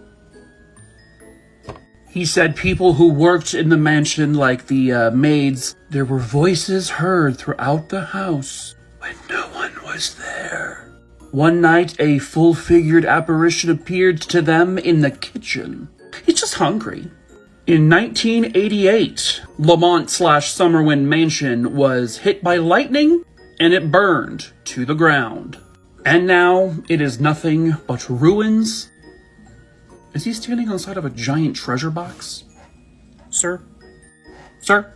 Speaker 1: He said people who worked in the mansion, like the maids, there were voices heard throughout the house when no one was there. One night, a full-figured apparition appeared to them in the kitchen. He's just hungry. In 1988, Lamont/Summerwind Mansion was hit by lightning, and it burned to the ground. And now, it is nothing but ruins. Is he standing on the side of a giant treasure box? Sir? Sir?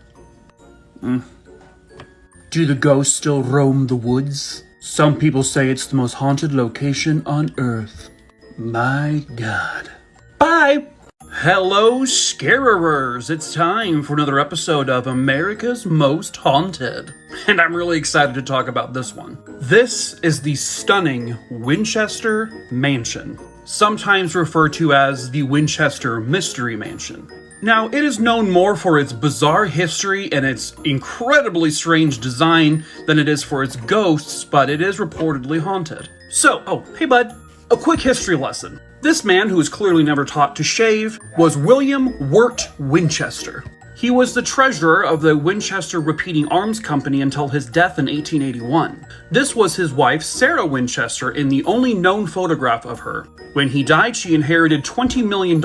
Speaker 1: Do the ghosts still roam the woods? Some people say it's the most haunted location on Earth. My God. Bye! Hello, scarerers! It's time for another episode of America's Most Haunted. And I'm really excited to talk about this one. This is the stunning Winchester Mansion, sometimes referred to as the Winchester Mystery Mansion. Now, it is known more for its bizarre history and its incredibly strange design than it is for its ghosts, but it is reportedly haunted. So, oh, hey bud, a quick history lesson. This man, who was clearly never taught to shave, was William Wirt Winchester. He was the treasurer of the Winchester Repeating Arms Company until his death in 1881. This was his wife, Sarah Winchester, in the only known photograph of her. When he died, she inherited $20 million,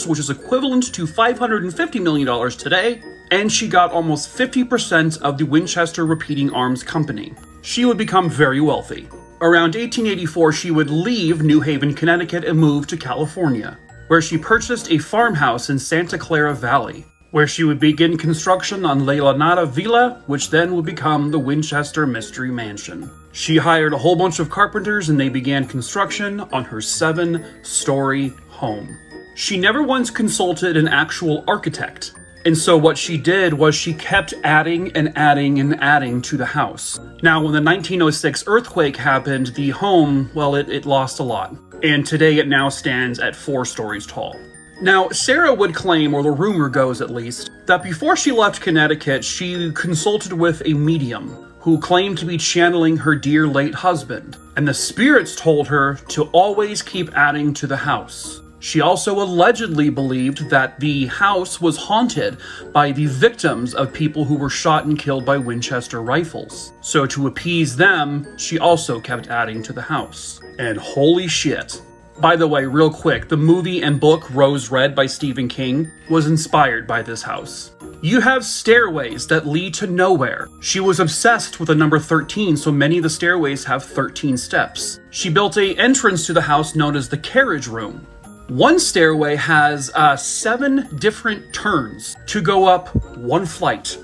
Speaker 1: which is equivalent to $550 million today, and she got almost 50% of the Winchester Repeating Arms Company. She would become very wealthy. Around 1884, she would leave New Haven, Connecticut and move to California, where she purchased a farmhouse in Santa Clara Valley, where she would begin construction on La Lanata Villa, which then would become the Winchester Mystery Mansion. She hired a whole bunch of carpenters and they began construction on her 7-story home. She never once consulted an actual architect, and so what she did was she kept adding and adding and adding to the house. Now, when the 1906 earthquake happened, the home, well, it lost a lot, and today it now stands at 4 stories tall. Now, Sarah would claim, or the rumor goes at least, that before she left Connecticut, she consulted with a medium who claimed to be channeling her dear late husband, and the spirits told her to always keep adding to the house. She also allegedly believed that the house was haunted by the victims of people who were shot and killed by Winchester rifles. So to appease them, she also kept adding to the house. And holy shit. By the way, real quick, the movie and book Rose Red by Stephen King was inspired by this house. You have stairways that lead to nowhere. She was obsessed with the number 13, so many of the stairways have 13 steps. She built an entrance to the house known as the carriage room. One stairway has 7 different turns to go up 1 flight.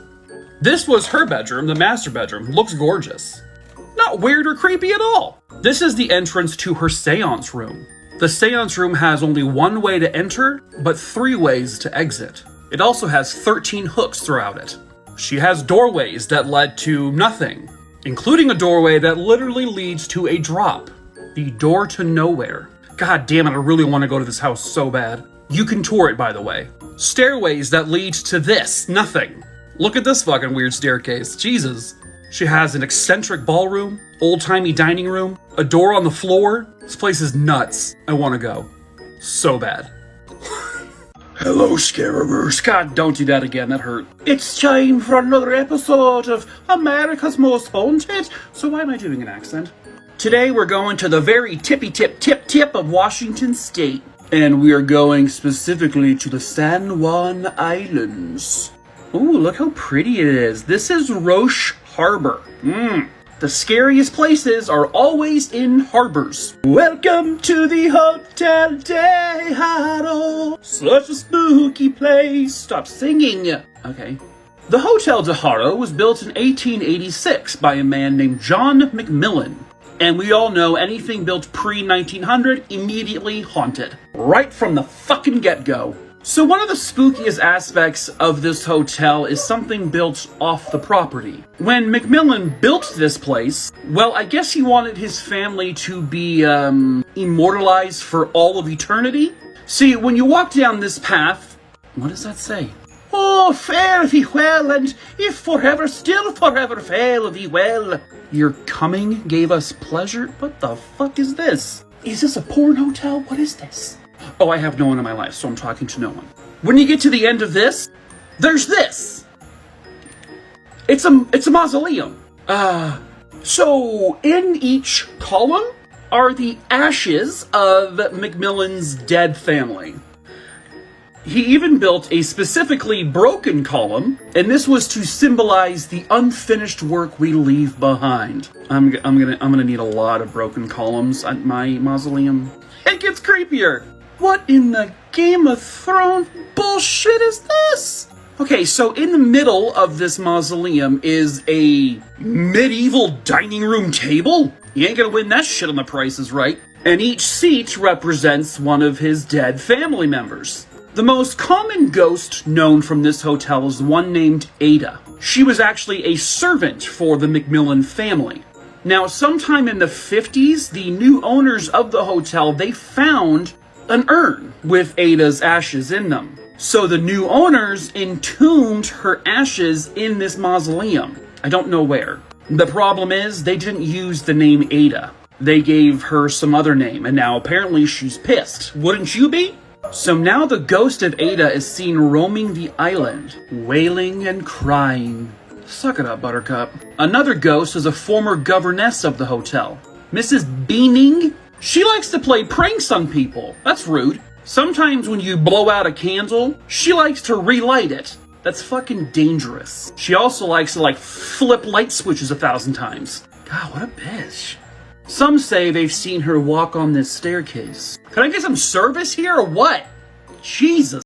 Speaker 1: This was her bedroom, the master bedroom. Looks gorgeous. Not weird or creepy at all. This is the entrance to her seance room. The seance room has only 1 way to enter, but 3 ways to exit. It also has 13 hooks throughout it. She has doorways that led to nothing, including a doorway that literally leads to a drop. The door to nowhere. God damn it, I really want to go to this house so bad. You can tour it, by the way. Stairways that lead to this, nothing. Look at this fucking weird staircase, Jesus. She has an eccentric ballroom, old-timey dining room, a door on the floor. This place is nuts. I want to go. So bad.
Speaker 5: Hello, Scarabers.
Speaker 1: God, don't do that again. That hurt.
Speaker 6: It's time for another episode of America's Most Haunted.
Speaker 1: So why am I doing an accent? Today we're going to the very tip of Washington State. And we are going specifically to the San Juan Islands. Ooh, look how pretty it is. This is Roche Harbor. The scariest places are always in harbors.
Speaker 6: Welcome to the Hotel de Haro. Such a spooky place.
Speaker 1: Stop singing. Okay. The Hotel de Haro was built in 1886 by a man named John McMillan. And we all know anything built pre-1900 immediately haunted. Right from the fucking get-go. So one of the spookiest aspects of this hotel is something built off the property. When McMillan built this place, well, I guess he wanted his family to be, immortalized for all of eternity. See, when you walk down this path, what does that say?
Speaker 6: Oh, fare thee well, and if forever, still forever fare thee well.
Speaker 1: Your coming gave us pleasure? What the fuck is this? Is this a porn hotel? What is this? Oh, I have no one in my life, so I'm talking to no one. When you get to the end of this, there's this. It's a mausoleum. So in each column are the ashes of McMillan's dead family. He even built a specifically broken column, and this was to symbolize the unfinished work we leave behind. I'm gonna need a lot of broken columns at my mausoleum. It gets creepier. What in the Game of Thrones bullshit is this? Okay, so in the middle of this mausoleum is a medieval dining room table. You ain't gonna win that shit on The Price is Right. And each seat represents one of his dead family members. The most common ghost known from this hotel is one named Ada. She was actually a servant for the McMillan family. Now, sometime in the 50s, the new owners of the hotel, they found an urn with Ada's ashes in them. So the new owners entombed her ashes in this mausoleum. I don't know where. The problem is, they didn't use the name Ada. They gave her some other name, and now apparently she's pissed. Wouldn't you be? So now the ghost of Ada is seen roaming the island, wailing and crying. Suck it up, Buttercup. Another ghost is a former governess of the hotel, Mrs. Beaning. She likes to play pranks on people. That's rude. Sometimes when you blow out a candle, she likes to relight it. That's fucking dangerous. She also likes to flip light switches 1,000 times. God, what a bitch. Some say they've seen her walk on this staircase. Can I get some service here or what? Jesus.